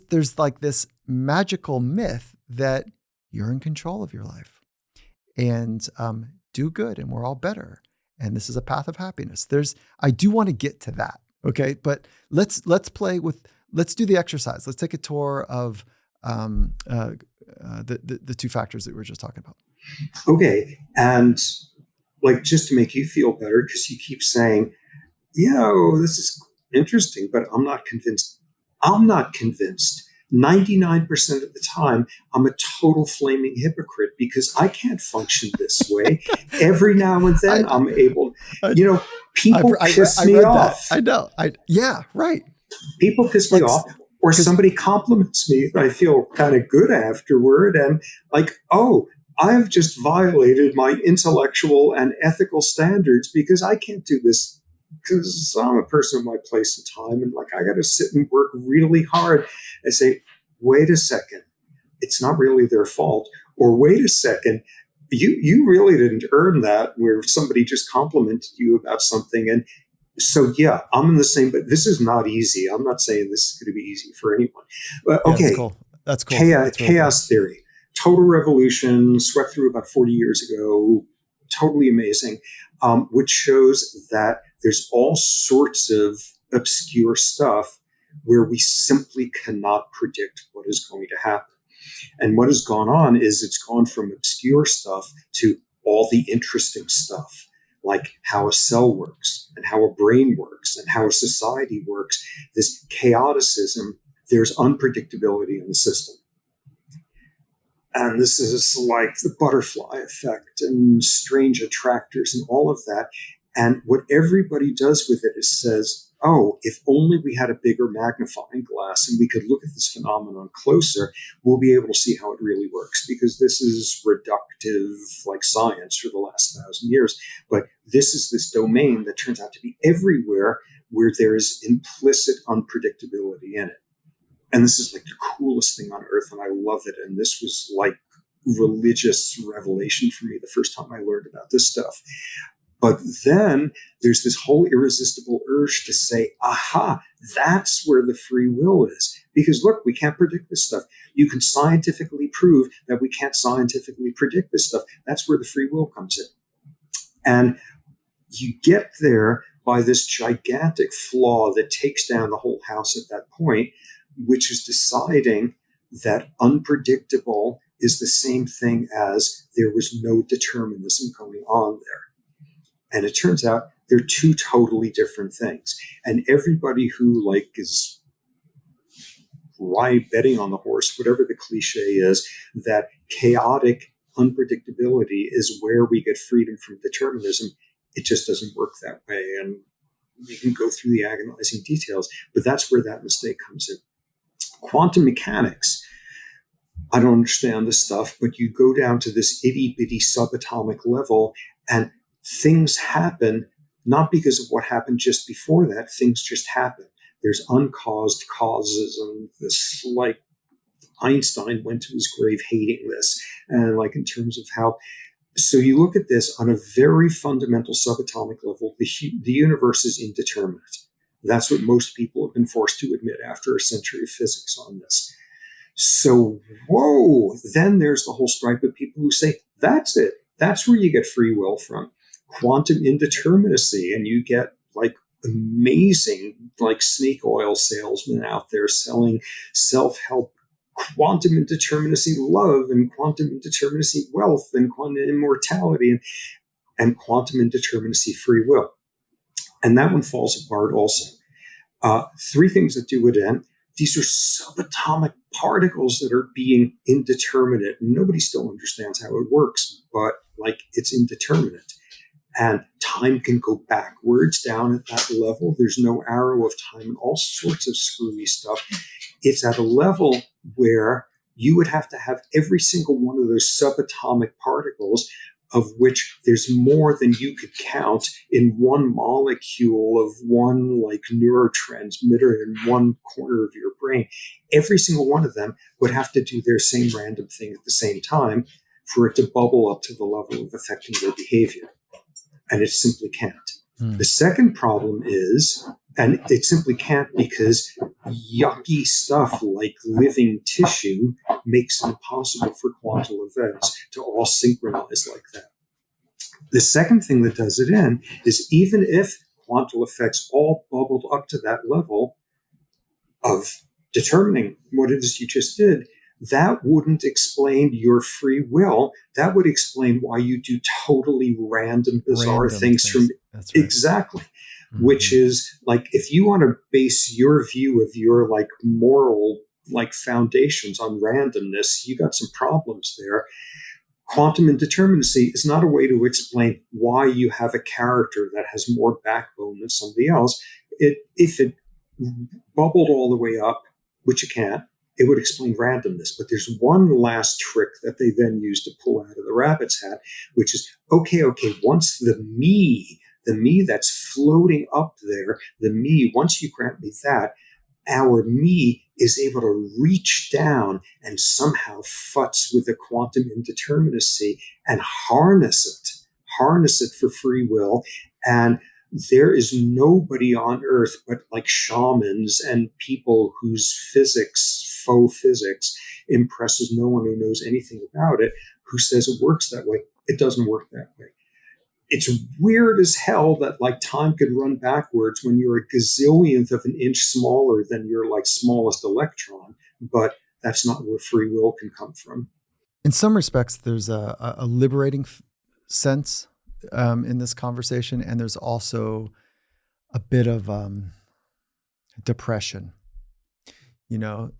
there's like this magical myth that you're in control of your life and, do good and we're all better. And this is a path of happiness. I do want to get to that. Okay. But let's do the exercise. Let's take a tour of, the two factors that we were just talking about. Okay. And like, just to make you feel better, because you keep saying, this is interesting, but I'm not convinced. 99% of the time, I'm a total flaming hypocrite because I can't function this way. Every now and then I'm able, people piss me off. I know. Right. People piss me off, or somebody compliments me and I feel kind of good afterward. And like, I've just violated my intellectual and ethical standards because I can't do this. Because I'm a person of my place and time, and like I got to sit and work really hard and say, wait a second, it's not really their fault. Or wait a second, you really didn't earn that, where somebody just complimented you about something. And so, I'm in the same, but this is not easy. I'm not saying this is going to be easy for anyone. But okay, that's cool. Chaos theory, total revolution, swept through about 40 years ago, totally amazing, which shows that there's all sorts of obscure stuff where we simply cannot predict what is going to happen. And what has gone on is it's gone from obscure stuff to all the interesting stuff, like how a cell works and how a brain works and how a society works. This chaoticism, there's unpredictability in the system. And this is like the butterfly effect and strange attractors and all of that. And what everybody does with it is says, if only we had a bigger magnifying glass and we could look at this phenomenon closer, we'll be able to see how it really works, because this is reductive like science for the last 1,000 years. But this is this domain that turns out to be everywhere where there is implicit unpredictability in it. And this is like the coolest thing on earth, and I love it. And this was like religious revelation for me the first time I learned about this stuff. But then there's this whole irresistible urge to say, aha, that's where the free will is. Because look, we can't predict this stuff. You can scientifically prove that we can't scientifically predict this stuff. That's where the free will comes in. And you get there by this gigantic flaw that takes down the whole house at that point, which is deciding that unpredictable is the same thing as there was no determinism going on there. And it turns out they're two totally different things. And everybody who is betting on the horse, whatever the cliche is, that chaotic unpredictability is where we get freedom from determinism, it just doesn't work that way. And we can go through the agonizing details, but that's where that mistake comes in. Quantum mechanics, I don't understand this stuff, but you go down to this itty-bitty subatomic level and things happen not because of what happened just before that. Things just happen. There's uncaused causes, and this, Einstein went to his grave hating this. And in terms of how, so you look at this on a very fundamental subatomic level, the universe is indeterminate. That's what most people have been forced to admit after a century of physics on this. So, then there's the whole stripe of people who say, that's it. That's where you get free will from. quantum indeterminacy, and you get like amazing like snake oil salesmen out there selling self-help quantum indeterminacy love and quantum indeterminacy wealth and quantum immortality and quantum indeterminacy free will. And that one falls apart also. Three things that do it in. These are subatomic particles that are being indeterminate. Nobody still understands how it works, but like it's indeterminate. And time can go backwards down at that level. There's no arrow of time and all sorts of screwy stuff. It's at a level where you would have to have every single one of those subatomic particles, of which there's more than you could count in one molecule of one like neurotransmitter in one corner of your brain. Every single one of them would have to do their same random thing at the same time for it to bubble up to the level of affecting their behavior. And it simply can't. The second problem is, and it simply can't because yucky stuff like living tissue makes it impossible for quantum events to all synchronize like that. The second thing that does it in is even if quantum effects all bubbled up to that level of determining what it is you just did, that wouldn't explain your free will. That would explain why you do totally random, bizarre things. That's right. Exactly. Mm-hmm. Which is like, if you want to base your view of your like moral like foundations on randomness, you got some problems there. Quantum indeterminacy is not a way to explain why you have a character that has more backbone than somebody else. If it bubbled all the way up, which it can't, it would explain randomness. But there's one last trick that they then use to pull out of the rabbit's hat, which is, okay, once the me that's floating up there, once you grant me that, our me is able to reach down and somehow futz with the quantum indeterminacy and harness it for free will. And there is nobody on earth but like shamans and people whose faux physics impresses no one who knows anything about it, who says it works that way. It doesn't work that way. It's weird as hell that like time could run backwards when you're a gazillionth of an inch smaller than your like smallest electron, but that's not where free will can come from. In some respects, there's a liberating sense in this conversation, and there's also a bit of depression,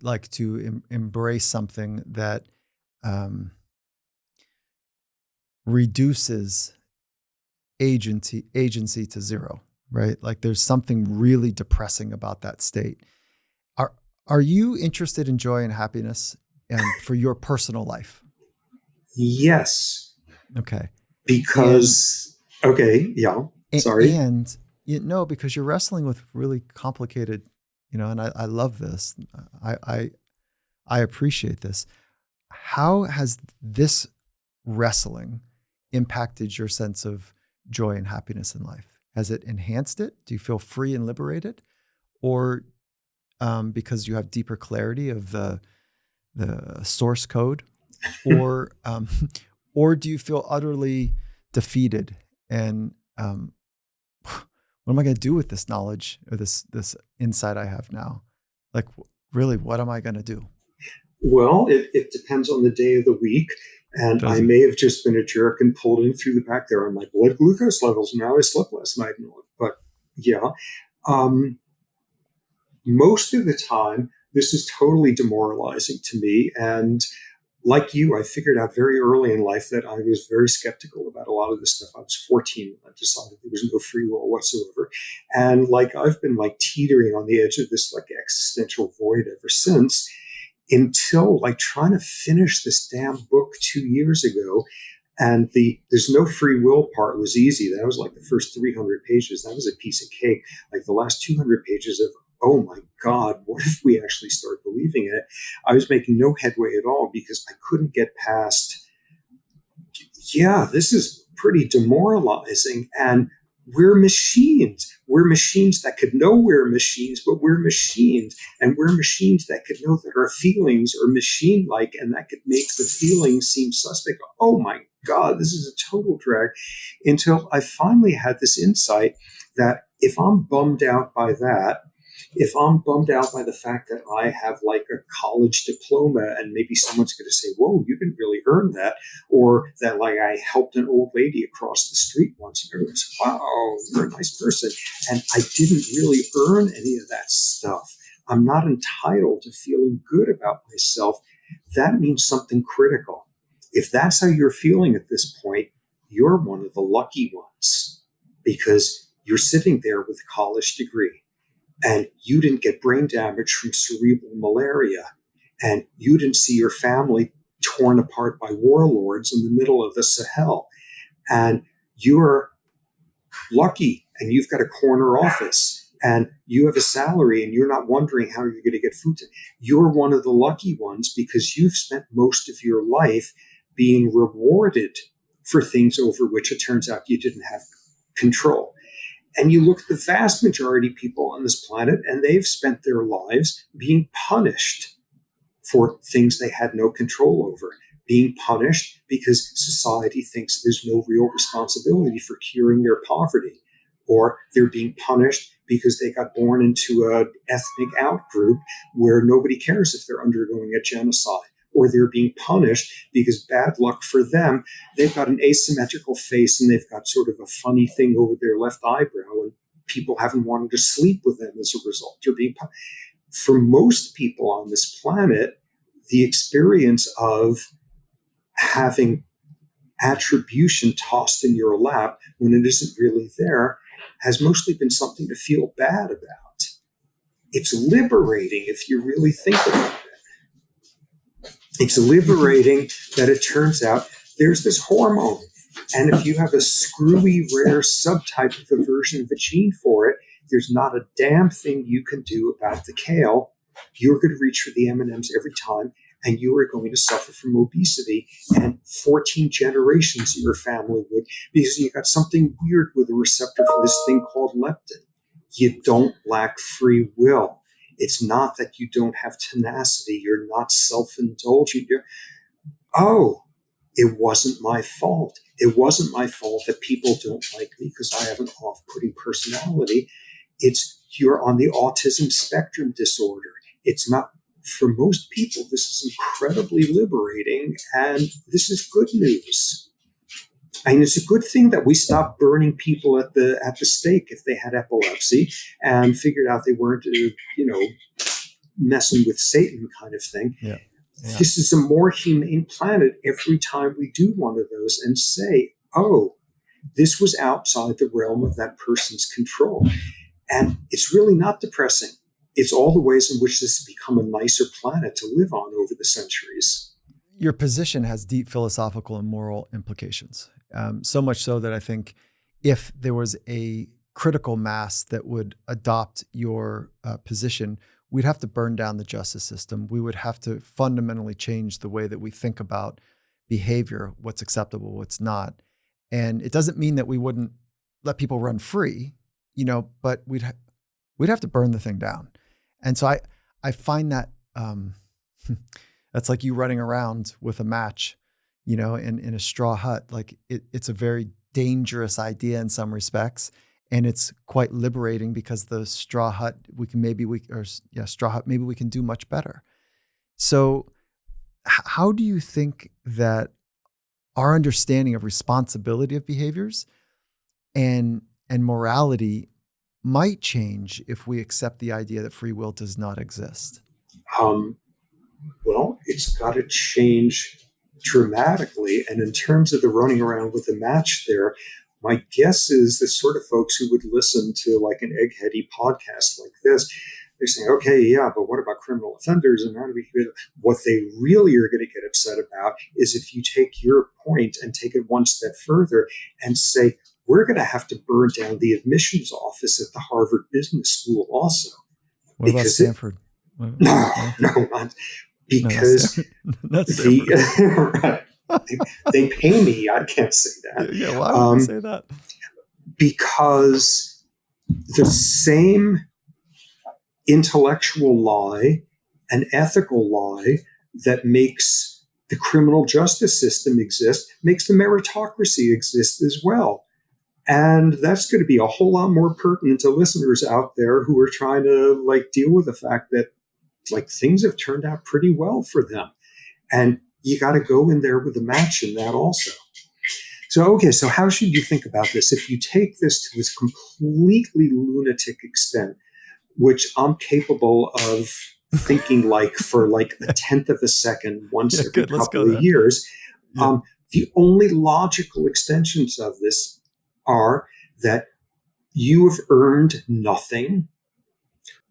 like to embrace something that reduces agency to zero, right? Like there's something really depressing about that state. Are you interested in joy and happiness and for your personal life? Yes. Okay. Because, sorry. And because you're wrestling with really complicated, and I love this. I appreciate this. How has this wrestling impacted your sense of joy and happiness in life? Has it enhanced it? Do you feel free and liberated? Or because you have deeper clarity of the source code? Or do you feel utterly defeated and what am I going to do with this knowledge or this insight I have now? Like, really, what am I going to do? Well, it depends on the day of the week. And I may have just been a jerk and pulled in through the back there on my blood glucose levels. Now I slept last night. But yeah, most of the time, this is totally demoralizing to me. And like you, I figured out very early in life that I was very skeptical about a lot of this stuff. I was 14 when I decided there was no free will whatsoever. And like I've been like teetering on the edge of this like existential void ever since, until like trying to finish this damn book 2 years ago. And there's no free will part was easy. That was like the first 300 pages. That was a piece of cake. Like the last 200 pages of, oh my God, what if we actually start believing in it? I was making no headway at all because I couldn't get past, this is pretty demoralizing. And we're machines. We're machines that could know we're machines, but we're machines. And we're machines that could know that our feelings are machine-like and that could make the feelings seem suspect. Oh my God, this is a total drag. Until I finally had this insight that if I'm bummed out by that, if I'm bummed out by the fact that I have like a college diploma and maybe someone's going to say, whoa, you didn't really earn that, or that like I helped an old lady across the street once and everyone said, wow, you're a nice person. And I didn't really earn any of that stuff. I'm not entitled to feeling good about myself. That means something critical. If that's how you're feeling at this point, you're one of the lucky ones because you're sitting there with a college degree. And you didn't get brain damage from cerebral malaria. And you didn't see your family torn apart by warlords in the middle of the Sahel. And you're lucky and you've got a corner office and you have a salary and you're not wondering how you're going to get food. You're one of the lucky ones because you've spent most of your life being rewarded for things over which it turns out you didn't have control. And you look at the vast majority of people on this planet, and they've spent their lives being punished for things they had no control over, being punished because society thinks there's no real responsibility for curing their poverty, or they're being punished because they got born into an ethnic outgroup where nobody cares if they're undergoing a genocide. Or they're being punished because bad luck for them, they've got an asymmetrical face and they've got sort of a funny thing over their left eyebrow and people haven't wanted to sleep with them as a result. They're being For most people on this planet, the experience of having attribution tossed in your lap when it isn't really there has mostly been something to feel bad about. It's liberating if you really think about it. It's liberating that it turns out there's this hormone. And if you have a screwy, rare subtype of a version of a gene for it, there's not a damn thing you can do about the kale. You're going to reach for the M&Ms every time, and you are going to suffer from obesity. And 14 generations of your family would, because you got something weird with a receptor for this thing called leptin. You don't lack free will. It's not that you don't have tenacity. You're not self-indulgent. It wasn't my fault. It wasn't my fault that people don't like me because I have an off-putting personality. You're on the autism spectrum disorder. It's not, for most people, this is incredibly liberating, and this is good news. And it's a good thing that we stopped burning people at the stake if they had epilepsy and figured out they weren't, messing with Satan kind of thing. Yeah. Yeah. This is a more humane planet every time we do one of those and say, this was outside the realm of that person's control. And it's really not depressing. It's all the ways in which this has become a nicer planet to live on over the centuries. Your position has deep philosophical and moral implications. So much so that I think if there was a critical mass that would adopt your position, we'd have to burn down the justice system. We would have to fundamentally change the way that we think about behavior, what's acceptable, what's not. And it doesn't mean that we wouldn't let people run free, but we'd have to burn the thing down. And so I find that that's like you running around with a match, in a straw hut. Like it's a very dangerous idea in some respects. And it's quite liberating because the straw hut, maybe we can do much better. So how do you think that our understanding of responsibility of behaviors and morality might change if we accept the idea that free will does not exist? Well, it's got to change dramatically. And in terms of the running around with the match there, my guess is the sort of folks who would listen to like an eggheady podcast like this, they're saying, okay, yeah, but what about criminal offenders? And how do we get it? What they really are going to get upset about is if you take your point and take it one step further and say, we're going to have to burn down the admissions office at the Harvard Business School also. What about Stanford? Not because not Stanford. Right. They pay me. I can't say that. Yeah, why would you say that? Because the same intellectual lie and ethical lie that makes the criminal justice system exists makes the meritocracy exist as well. And that's going to be a whole lot more pertinent to listeners out there who are trying to deal with the fact that things have turned out pretty well for them. And you got to go in there with a match in that also. So how should you think about this? If you take this to this completely lunatic extent, which I'm capable of thinking for a tenth of a second once every couple of years, the only logical extensions of this are that you have earned nothing.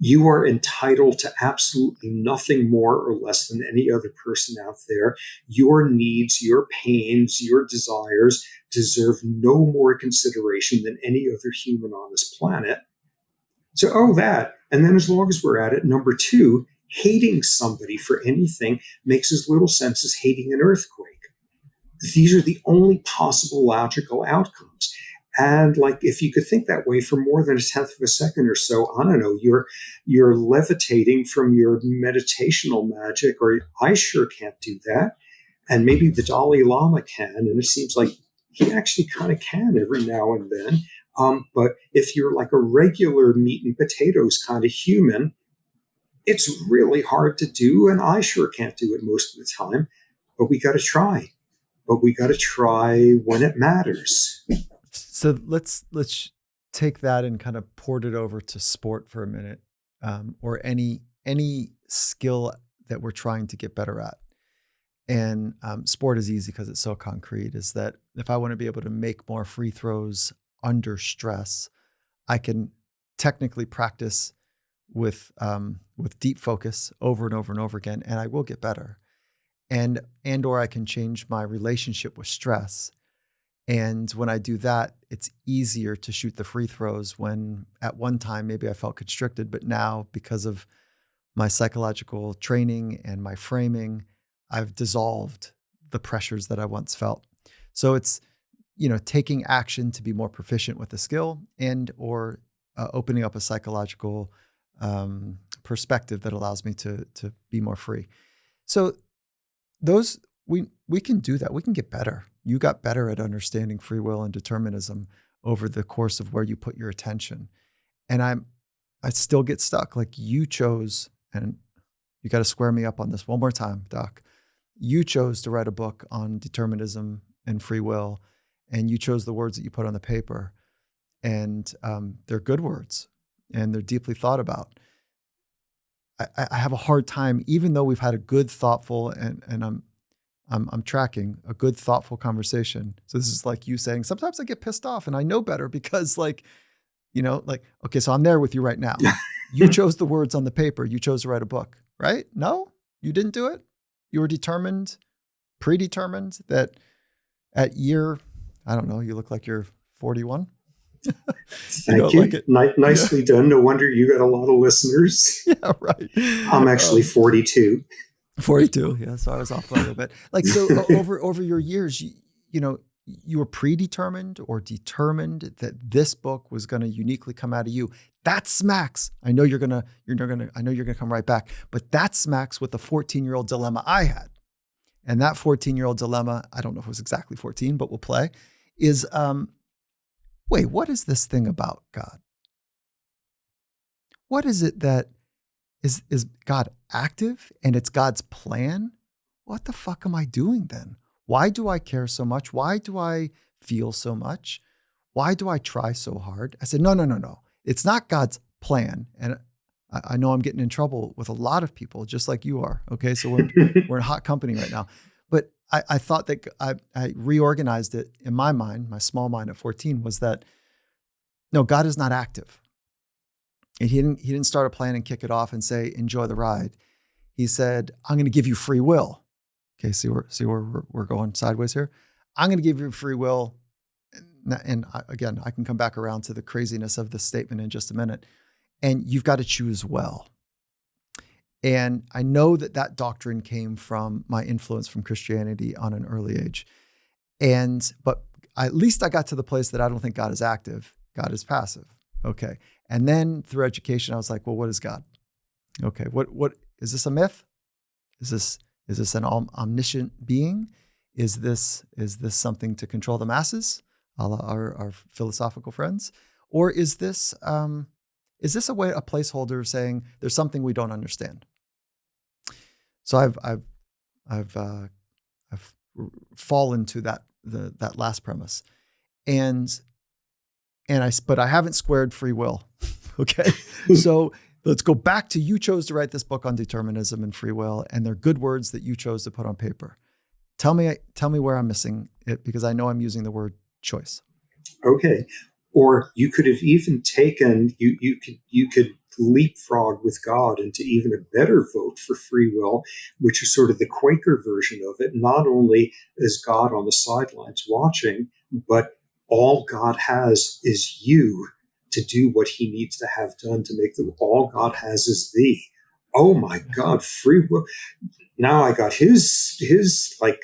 You are entitled to absolutely nothing more or less than any other person out there. Your needs, your pains, your desires deserve no more consideration than any other human on this planet. So, that. And then as long as we're at it, number two, hating somebody for anything makes as little sense as hating an earthquake. These are the only possible logical outcomes. And if you could think that way for more than a tenth of a second or so, I don't know, you're levitating from your meditational magic, or I sure can't do that. And maybe the Dalai Lama can, and it seems like he actually kind of can every now and then. But if you're a regular meat and potatoes kind of human, it's really hard to do, and I sure can't do it most of the time. But we got to try. But we got to try when it matters. So let's take that and kind of port it over to sport for a minute, or any skill that we're trying to get better at. And sport is easy because it's so concrete. Is that if I want to be able to make more free throws under stress, I can technically practice with deep focus over and over and over again, and I will get better. And or I can change my relationship with stress. And when I do that, it's easier to shoot the free throws when at one time maybe I felt constricted, but now because of my psychological training and my framing, I've dissolved the pressures that I once felt. So it's, taking action to be more proficient with a skill, and or opening up a psychological perspective that allows me to be more free. So those, we can do that. We can get better. You got better at understanding free will and determinism over the course of where you put your attention. And I still get stuck. You chose, and you got to square me up on this one more time, Doc. You chose to write a book on determinism and free will, and you chose the words that you put on the paper. And they're good words, and they're deeply thought about. I have a hard time, even though we've had a good, thoughtful, and I'm tracking a good, thoughtful conversation. So this is like you saying, sometimes I get pissed off and I know better because okay, so I'm there with you right now. You chose the words on the paper. You chose to write a book, right? No, you didn't do it. You were determined, predetermined that at year, I don't know, you look like you're 41. Thank you. Nicely done. No wonder you got a lot of listeners. Yeah, right. I'm actually 42. 42. Yeah, so I was off by a little bit. So over your years, you were predetermined or determined that this book was going to uniquely come out of you. That smacks. I know you're gonna come right back, but that smacks with the 14-year-old dilemma I had. And that 14-year-old dilemma, I don't know if it was exactly 14, but we'll play, is wait, what is this thing about God? What is it that is God active and it's God's plan? What the fuck am I doing then? Why do I care so much? Why do I feel so much? Why do I try so hard? I said, no. It's not God's plan. And I know I'm getting in trouble with a lot of people, just like you are. Okay, so we're in hot company right now. But I thought that I reorganized it in my mind, my small mind at 14, was that, no, God is not active. And he didn't start a plan and kick it off and say, enjoy the ride. He said, I'm going to give you free will. Okay, see where we're going sideways here? I'm going to give you free will. And again, I can come back around to the craziness of this statement in just a minute. And you've got to choose well. And I know that doctrine came from my influence from Christianity on an early age. But at least I got to the place that I don't think God is active. God is passive. Okay. And then through education, I was like, well, what is God? Okay. What is this a myth? Is Is this an omniscient being? Is this something to control the masses, a la our philosophical friends? Or is this a placeholder saying there's something we don't understand? So I've fallen to that last premise, but I haven't squared free will. Okay, so let's go back to, you chose to write this book on determinism and free will, and they're good words that you chose to put on paper. Tell me where I'm missing it, because I know I'm using the word choice. Okay. Or you could have even taken, you could leapfrog with God into even a better vote for free will, which is sort of the Quaker version of it. Not only is God on the sidelines watching, but all God has is you to do what he needs to have done to make them. All God has is thee. Oh my God, free will. Now I got his like,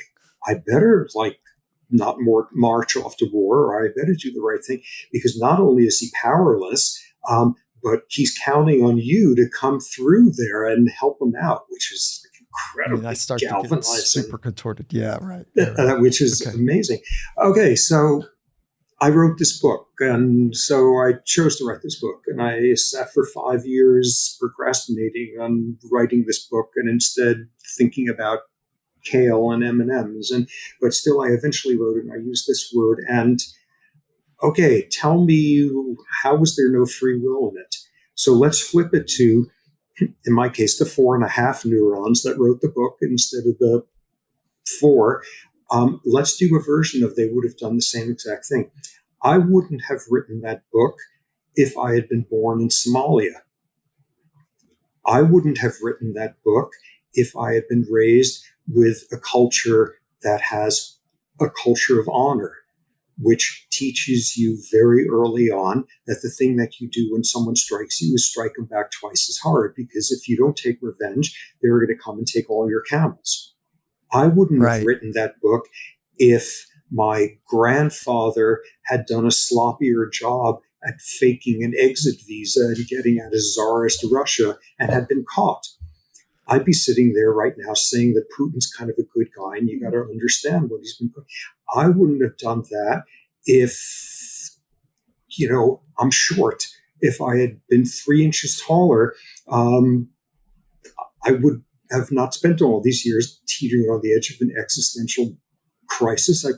I better like not more march off to war, or I better do the right thing, because not only is he powerless, but he's counting on you to come through there and help him out, which is incredibly I start galvanizing. To get super contorted. Yeah, right. Which is amazing. Okay, so I wrote this book, and so I chose to write this book, and I sat for 5 years procrastinating on writing this book, and instead thinking about kale and M&Ms, but still I eventually wrote it, and I used this word. And okay, tell me, how was there no free will in it? So let's flip it to, in my case, the 4.5 neurons that wrote the book instead of the 4. Let's do a version of they would have done the same exact thing. I wouldn't have written that book if I had been born in Somalia. I wouldn't have written that book if I had been raised with a culture that has a culture of honor, which teaches you very early on that the thing that you do when someone strikes you is strike them back twice as hard, because if you don't take revenge, they're going to come and take all your camels. I wouldn't have written that book if my grandfather had done a sloppier job at faking an exit visa and getting out of Tsarist Russia and had been caught. I'd be sitting there right now saying that Putin's kind of a good guy and you got to understand what he's been doing. I wouldn't have done that if, I'm short. If I had been 3 inches taller, I would have not spent all these years teetering on the edge of an existential crisis. I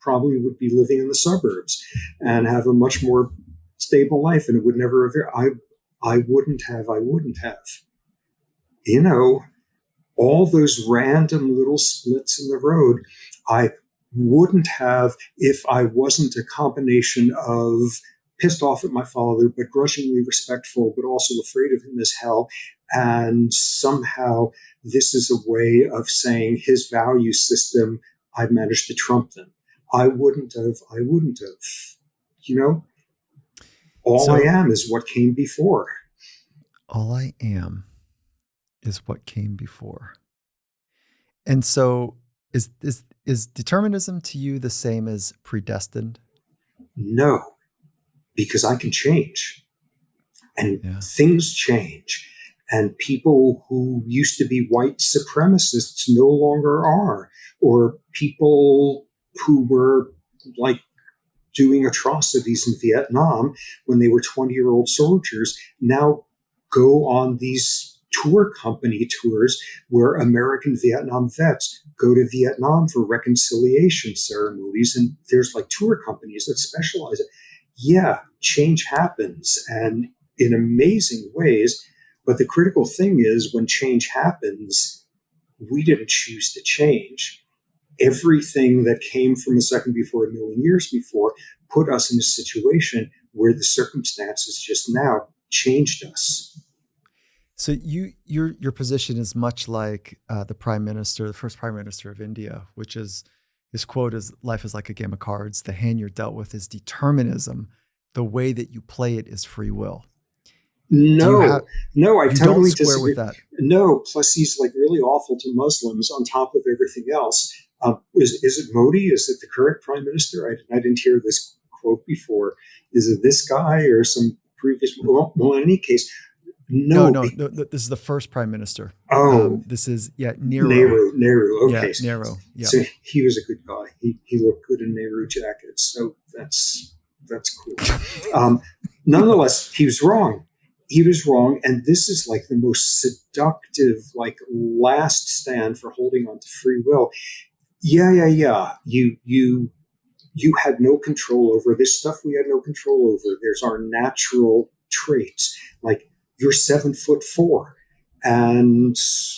probably would be living in the suburbs and have a much more stable life, and it would never have. I wouldn't have. All those random little splits in the road, I wouldn't have if I wasn't a combination of pissed off at my father, but grudgingly respectful, but also afraid of him as hell. And somehow this is a way of saying his value system, I've managed to trump them. I wouldn't have. I am is what came before. All I am is what came before. And so is determinism to you the same as predestined? No, because I can change. And things change. And people who used to be white supremacists no longer are. Or people who were like doing atrocities in Vietnam when they were 20-year-old soldiers now go on these tour company tours where American Vietnam vets go to Vietnam for reconciliation ceremonies. And there's like tour companies that specialize in it. Yeah, change happens and in amazing ways. But the critical thing is when change happens, we didn't choose to change. Everything that came from a second before, a million years before, put us in a situation where the circumstances just now changed us. So your position is much like the first prime minister of India, which is, his quote is, "Life is like a game of cards. The hand you're dealt with is determinism. The way that you play it is free will." No, I totally disagree with that. No, plus he's like really awful to Muslims on top of everything else. Is it Modi? Is it the current prime minister? I didn't hear this quote before. Is it this guy or some previous? Well, in any case, No, No. This is the first prime minister. oh, This is Nero. Nehru. Yeah, Okay, Nero. Yeah. so he was a good guy. He looked good in Nehru jackets, so that's cool. Um, Nonetheless, he was wrong. He was wrong, and this is like the most seductive, like last stand for holding on to free will. Yeah. You had no control over this stuff. We had no control over. There's our natural traits, like you're 7'4", and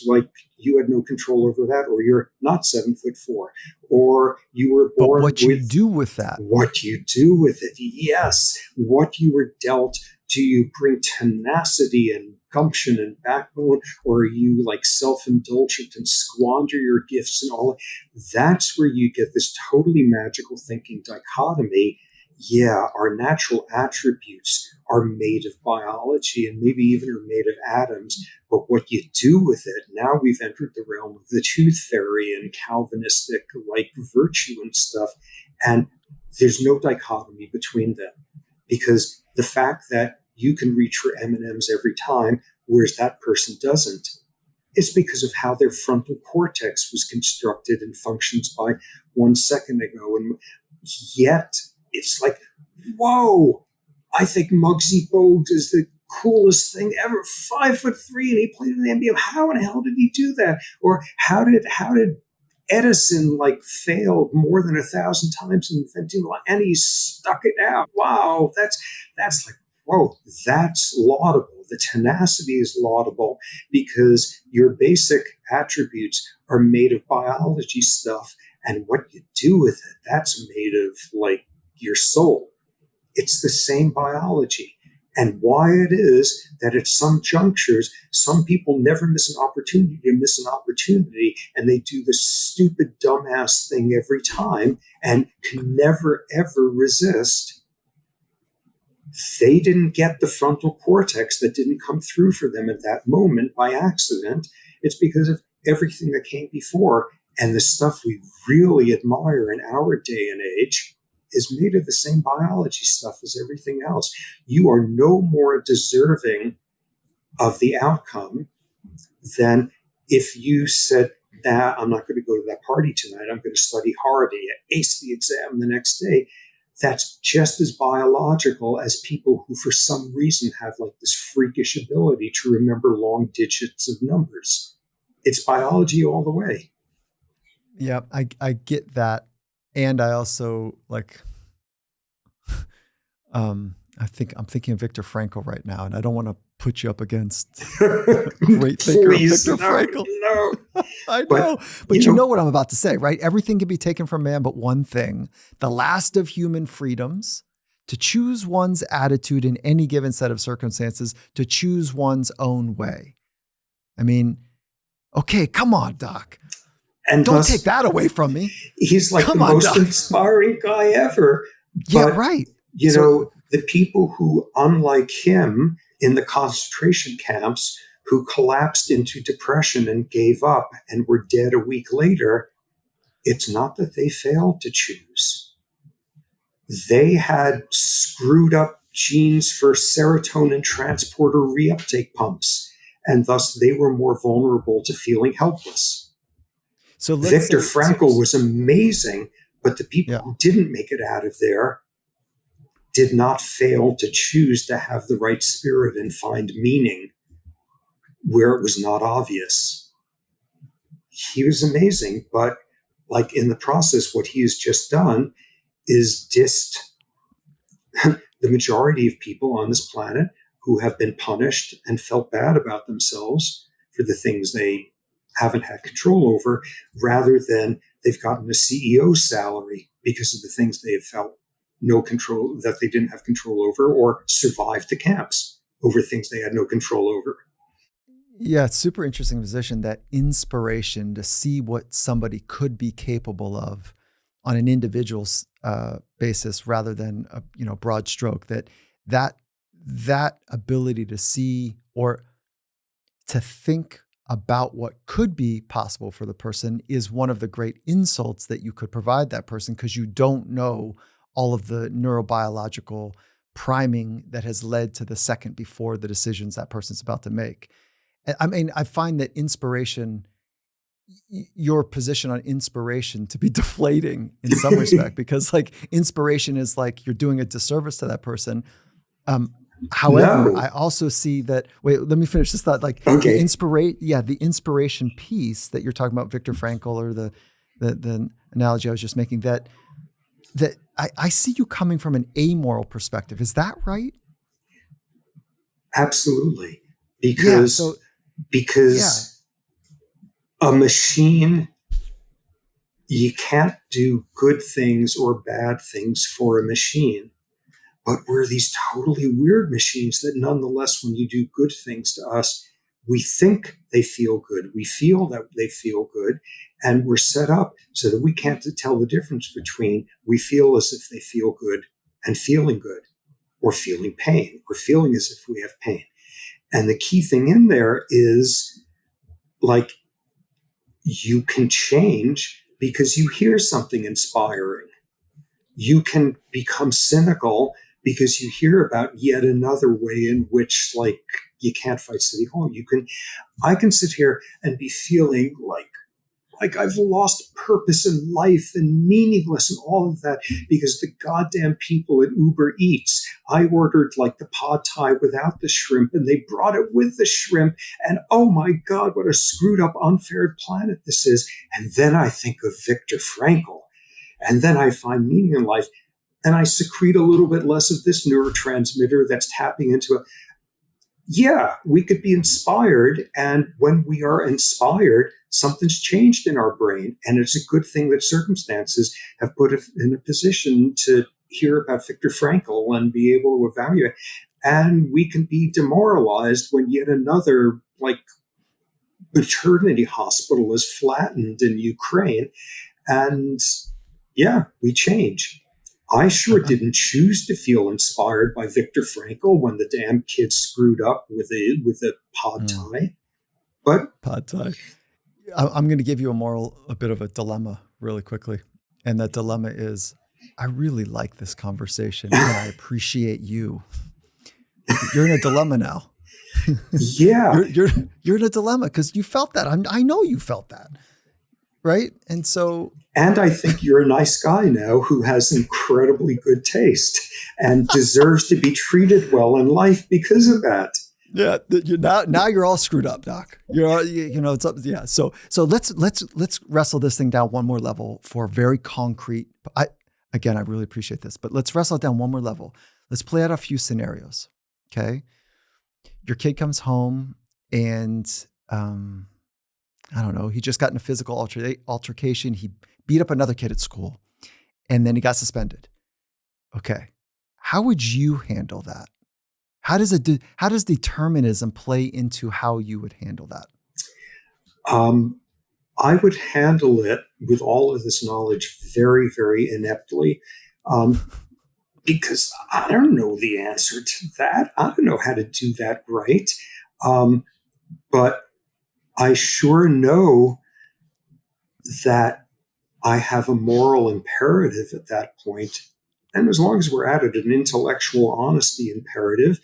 like you had no control over that, or you're not 7'4", or you were But born what you do with that, what you do with it. Yes, what you were dealt. Do you bring tenacity and gumption and backbone, or are you like self-indulgent and squander your gifts and all? That's where you get this totally magical thinking dichotomy. Yeah, our natural attributes are made of biology and maybe even are made of atoms, but what you do with it, now we've entered the realm of the tooth fairy and Calvinistic like virtue and stuff, and there's no dichotomy between them, because the fact that you can reach for M&Ms every time, whereas that person doesn't, it's because of how their frontal cortex was constructed and functions by 1 second ago. And yet it's like, whoa, I think Muggsy Bogues is the coolest thing ever. 5'3", and he played in the NBA. How in the hell did he do that? Or how did Edison like failed more than 1,000 times in inventing light, and he stuck it out? Wow, that's like, whoa, that's laudable. The tenacity is laudable because your basic attributes are made of biology stuff, and what you do with it, that's made of like your soul. It's the same biology. And why it is that at some junctures, some people never miss an opportunity to miss an opportunity, and they do this stupid, dumbass thing every time and can never, ever resist. They didn't get the frontal cortex that didn't come through for them at that moment by accident. It's because of everything that came before. And the stuff we really admire in our day and age is made of the same biology stuff as everything else. You are no more deserving of the outcome than if you said, nah, I'm not going to go to that party tonight. I'm going to study hard and ace the exam the next day. That's just as biological as people who for some reason have like this freakish ability to remember long digits of numbers. It's biology all the way. Yeah, I get that. And I also like, I think I'm thinking of Viktor Frankl right now, and I don't want to put you up against great thinker Viktor Frankl. No. I know. But you know what I'm about to say, right? Everything can be taken from man, but one thing, the last of human freedoms, to choose one's attitude in any given set of circumstances, to choose one's own way. I mean, okay, come on, Doc. And don't take that away from me. He's like the most inspiring guy ever. Yeah, right. You know, the people who, unlike him in the concentration camps, who collapsed into depression and gave up and were dead a week later, it's not that they failed to choose. They had screwed up genes for serotonin transporter reuptake pumps, and thus they were more vulnerable to feeling helpless. So Viktor Frankl was amazing, but the people who didn't make it out of there did not fail to choose to have the right spirit and find meaning where it was not obvious. He was amazing, but like in the process, what he has just done is dissed the majority of people on this planet who have been punished and felt bad about themselves for the things they haven't had control over, rather than they've gotten a CEO salary because of the things they have felt no control, that they didn't have control over, or survived the camps over things they had no control over. Yeah, it's super interesting position, that inspiration to see what somebody could be capable of on an individual basis rather than a broad stroke. That ability to see or to think about what could be possible for the person is one of the great insults that you could provide that person, because you don't know all of the neurobiological priming that has led to the second before the decisions that person's about to make. I mean, I find that inspiration, your position on inspiration to be deflating in some respect, because like inspiration is like you're doing a disservice to that person. However, No. I also see that, wait, let me finish this thought. Like Okay. the inspiration piece that you're talking about, Viktor Frankl, or the analogy I was just making, that I see you coming from an amoral perspective. Is that right? Absolutely. Yeah, Because a machine, you can't do good things or bad things for a machine. But we're these totally weird machines that nonetheless, when you do good things to us, we think they feel good. We feel that they feel good. And we're set up so that we can't tell the difference between we feel as if they feel good and feeling good, or feeling pain, or feeling as if we have pain. And the key thing in there is, like, you can change because you hear something inspiring. You can become cynical because you hear about yet another way in which, like, you can't fight City Hall. I can sit here and be feeling like I've lost purpose in life and meaningless and all of that because the goddamn people at Uber Eats, I ordered like the pad thai without the shrimp and they brought it with the shrimp. And oh my God, what a screwed up, unfair planet this is. And then I think of Viktor Frankl. And then I find meaning in life. And I secrete a little bit less of this neurotransmitter that's tapping into it. Yeah, we could be inspired. And when we are inspired, something's changed in our brain. And it's a good thing that circumstances have put us in a position to hear about Viktor Frankl and be able to evaluate. And we can be demoralized when yet another, like, maternity hospital is flattened in Ukraine. And yeah, we change. I sure didn't choose to feel inspired by Viktor Frankl when the damn kid screwed up with a pad thai. But pad thai. I'm going to give you a bit of a dilemma really quickly. And that dilemma is, I really like this conversation and I appreciate you. You're in a dilemma now. Yeah. you're in a dilemma because you felt that. I know you felt that. Right. And I think you're a nice guy now who has incredibly good taste and deserves to be treated well in life because of that. Yeah. Now you're all screwed up, Doc. It's up. Yeah. So let's wrestle this thing down one more level for very concrete. I really appreciate this, but let's wrestle it down one more level. Let's play out a few scenarios. Okay. Your kid comes home and, I don't know, he just got in a physical altercation. He beat up another kid at school and then he got suspended. Okay. How would you handle that? How does determinism play into how you would handle that? I would handle it with all of this knowledge very, very ineptly, because I don't know the answer to that. I don't know how to do that right. But I sure know that I have a moral imperative at that point. And as long as we're at it, an intellectual honesty imperative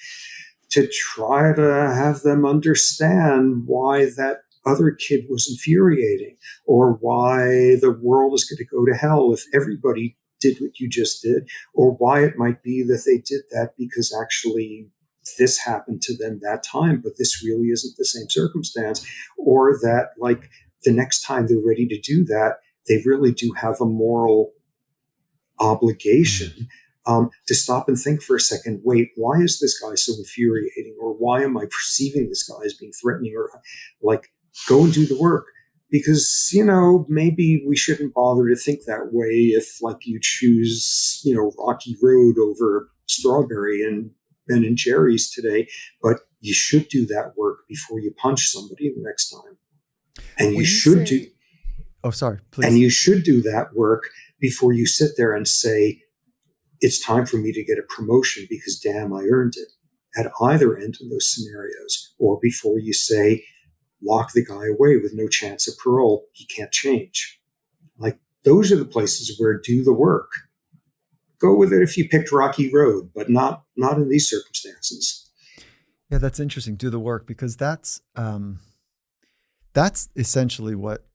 to try to have them understand why that other kid was infuriating, or why the world is going to go to hell if everybody did what you just did, or why it might be that they did that because actually this happened to them that time, but this really isn't the same circumstance, or that, like, the next time they're ready to do that, they really do have a moral obligation to stop and think for a second, wait, why is this guy so infuriating? Or why am I perceiving this guy as being threatening? Or, like, go and do the work. Because, maybe we shouldn't bother to think that way if, like, you choose, Rocky Road over strawberry and Ben and Jerry's today, but you should do that work before you punch somebody the next time. And you should do that work before you sit there and say, it's time for me to get a promotion because damn, I earned it, at either end of those scenarios. Or before you say, lock the guy away with no chance of parole, he can't change. Like, those are the places where do the work. go with it if you picked Rocky Road, but not in these circumstances. Yeah, that's interesting. Do the work, because that's essentially what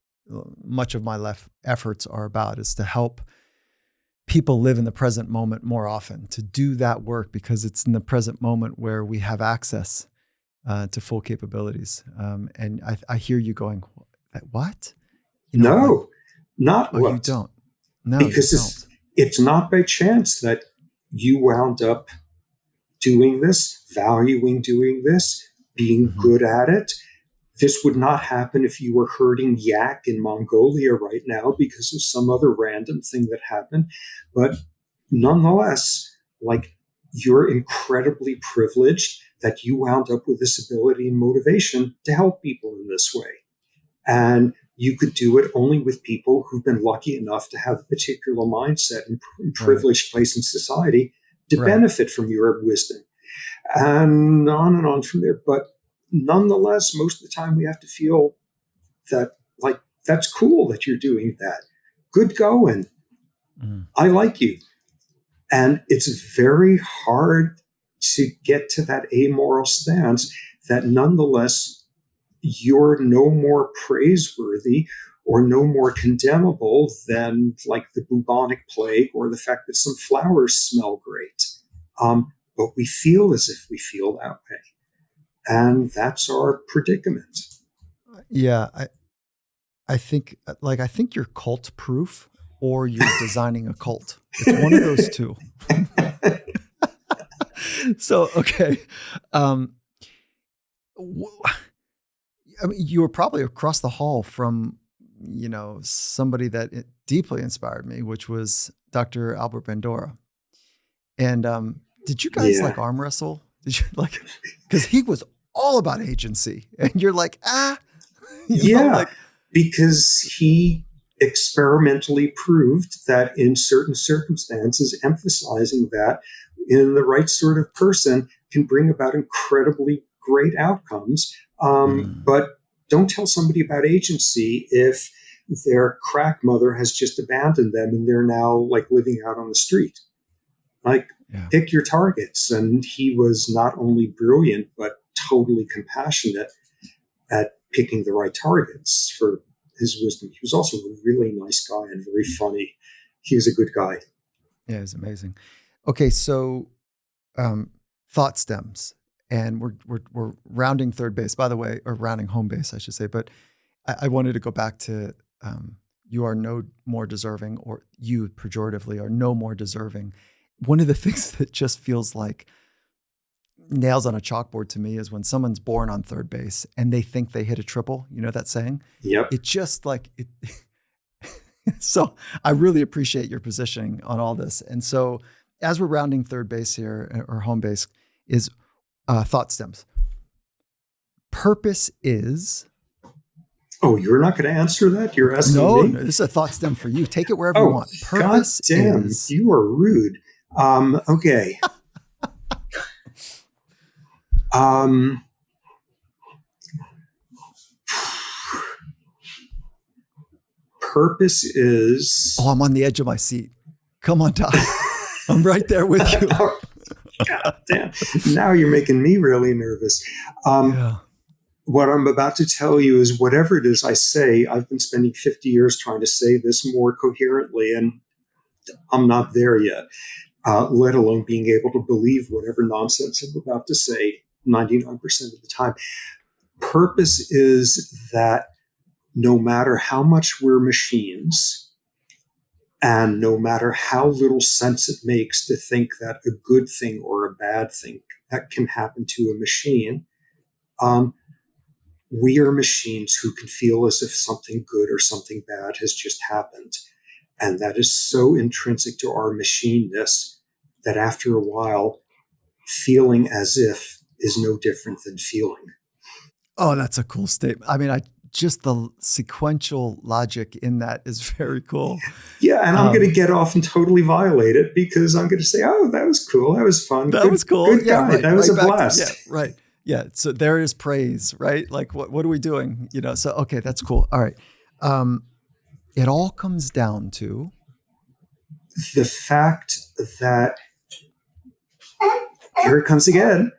much of my efforts are about, is to help people live in the present moment more often, to do that work, because it's in the present moment where we have access to full capabilities. And I hear you going, what? No, not oh, what. You don't. No, because you don't. it's not by chance that you wound up doing this, valuing doing this, being good at it. This would not happen if you were herding yak in Mongolia right now because of some other random thing that happened. But nonetheless, like, you're incredibly privileged that you wound up with this ability and motivation to help people in this way. And you could do it only with people who've been lucky enough to have a particular mindset and privileged place in society to benefit from your wisdom. And on from there. But nonetheless, most of the time we have to feel that, like, that's cool that you're doing that. Good going. I like you. And it's very hard to get to that amoral stance that nonetheless you're no more praiseworthy or no more condemnable than, like, the bubonic plague or the fact that some flowers smell great. But we feel as if we feel that way. And that's our predicament. Yeah. I think you're cult proof, or you're designing a cult. It's one of those two. So, okay. I mean, you were probably across the hall from, somebody that deeply inspired me, which was Dr. Albert Bandura. And did you guys arm wrestle? Did you because he was all about agency, and you're like, because he experimentally proved that in certain circumstances, emphasizing that in the right sort of person can bring about incredibly great outcomes. But don't tell somebody about agency if their crack mother has just abandoned them and they're now, like, living out on the street. Pick your targets. And he was not only brilliant, but totally compassionate at picking the right targets for his wisdom. He was also a really nice guy and very funny. He was a good guy. Yeah, it's amazing. Okay, so thought stems, and we're rounding third base, by the way, or rounding home base, I should say. But I wanted to go back to you are no more deserving, or you pejoratively are no more deserving. One of the things that just feels like nails on a chalkboard to me is when someone's born on third base and they think they hit a triple. You know that saying? Yep. It just like it. So I really appreciate your positioning on all this. And so as we're rounding third base here, or home base, is thought stems. Purpose is. Oh, you're not going to answer that? You're asking me? No, this is a thought stem for you. Take it wherever you want. Purpose is. You are rude. Okay. Purpose is. Oh, I'm on the edge of my seat. Come on, Doc. I'm right there with you. God damn. Now you're making me really nervous. What I'm about to tell you is, whatever it is I say, I've been spending 50 years trying to say this more coherently, and I'm not there yet, let alone being able to believe whatever nonsense I'm about to say 99% of the time. Purpose is that no matter how much we're machines, and no matter how little sense it makes to think that a good thing or a bad thing that can happen to a machine, we are machines who can feel as if something good or something bad has just happened. And that is so intrinsic to our machineness that after a while, feeling as if is no different than feeling. Oh, that's a cool statement. I mean, just the sequential logic in that is very cool. Yeah, and I'm going to get off and totally violate it, because I'm going to say, oh, that was cool. That was fun. That was cool. Good yeah, guy. Right, that was right a blast. Yeah, right. Yeah. So there is praise, right? Like, what are we doing? So, okay, that's cool. All right. It all comes down to the fact that, here it comes again,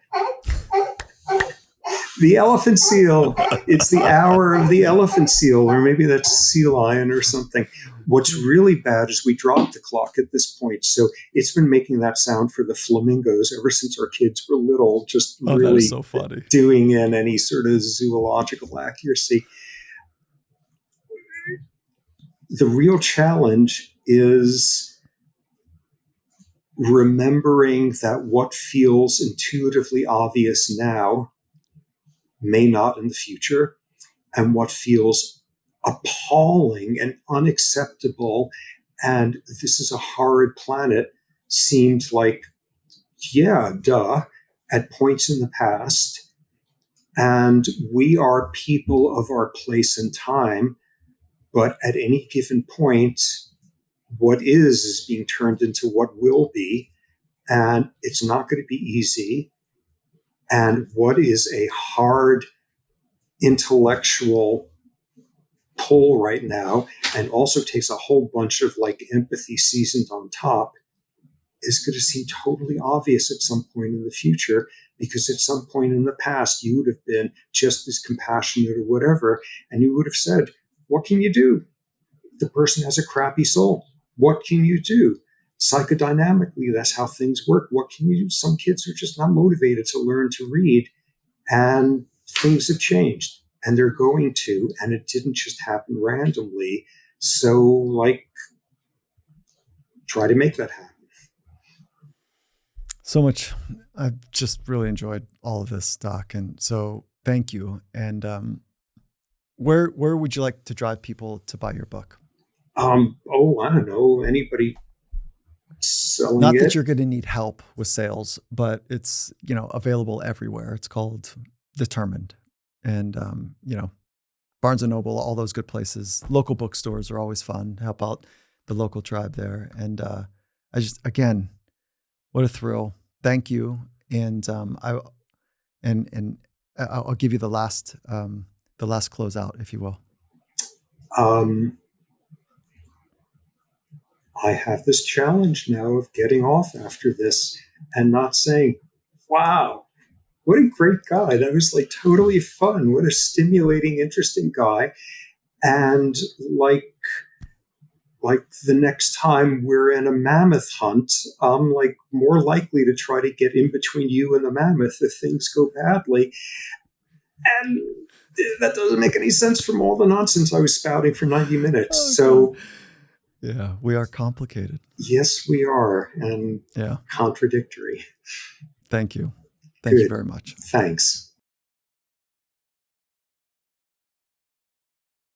the elephant seal. It's the hour of the elephant seal, or maybe that's sea lion or something. What's really bad is we dropped the clock at this point. So it's been making that sound for the flamingos ever since our kids were little, just really that is so funny. doing in any sort of zoological accuracy. The real challenge is remembering that what feels intuitively obvious now may not in the future, and what feels appalling and unacceptable, and this is a horrid planet, seemed like, yeah, duh, at points in the past. And we are people of our place and time, but at any given point, what is being turned into what will be, and it's not going to be easy. And what is a hard intellectual pull right now, and also takes a whole bunch of like empathy seasoned on top, is going to seem totally obvious at some point in the future, because at some point in the past you would have been just as compassionate or whatever, and you would have said, what can you do? The person has a crappy soul. What can you do? Psychodynamically, that's how things work. What can you do? Some kids are just not motivated to learn to read, and things have changed, and they're going to, and it didn't just happen randomly. So, like, try to make that happen. So much. I've just really enjoyed all of this, Doc. And so thank you. And where would you like to drive people to buy your book? I don't know. Anybody selling Not it? that you're going to need help with sales, but it's, available everywhere. It's called Determined. And, Barnes & Noble, all those good places. Local bookstores are always fun. Help out the local tribe there. And again, what a thrill. Thank you. And I'll give you the last closeout, if you will. I have this challenge now of getting off after this and not saying, wow, what a great guy. That was like totally fun. What a stimulating, interesting guy. And like the next time we're in a mammoth hunt, I'm like more likely to try to get in between you and the mammoth if things go badly. And that doesn't make any sense from all the nonsense I was spouting for 90 minutes. So yeah, we are complicated. Yes, we are. And contradictory. Thank you. Thank you very much. Thanks.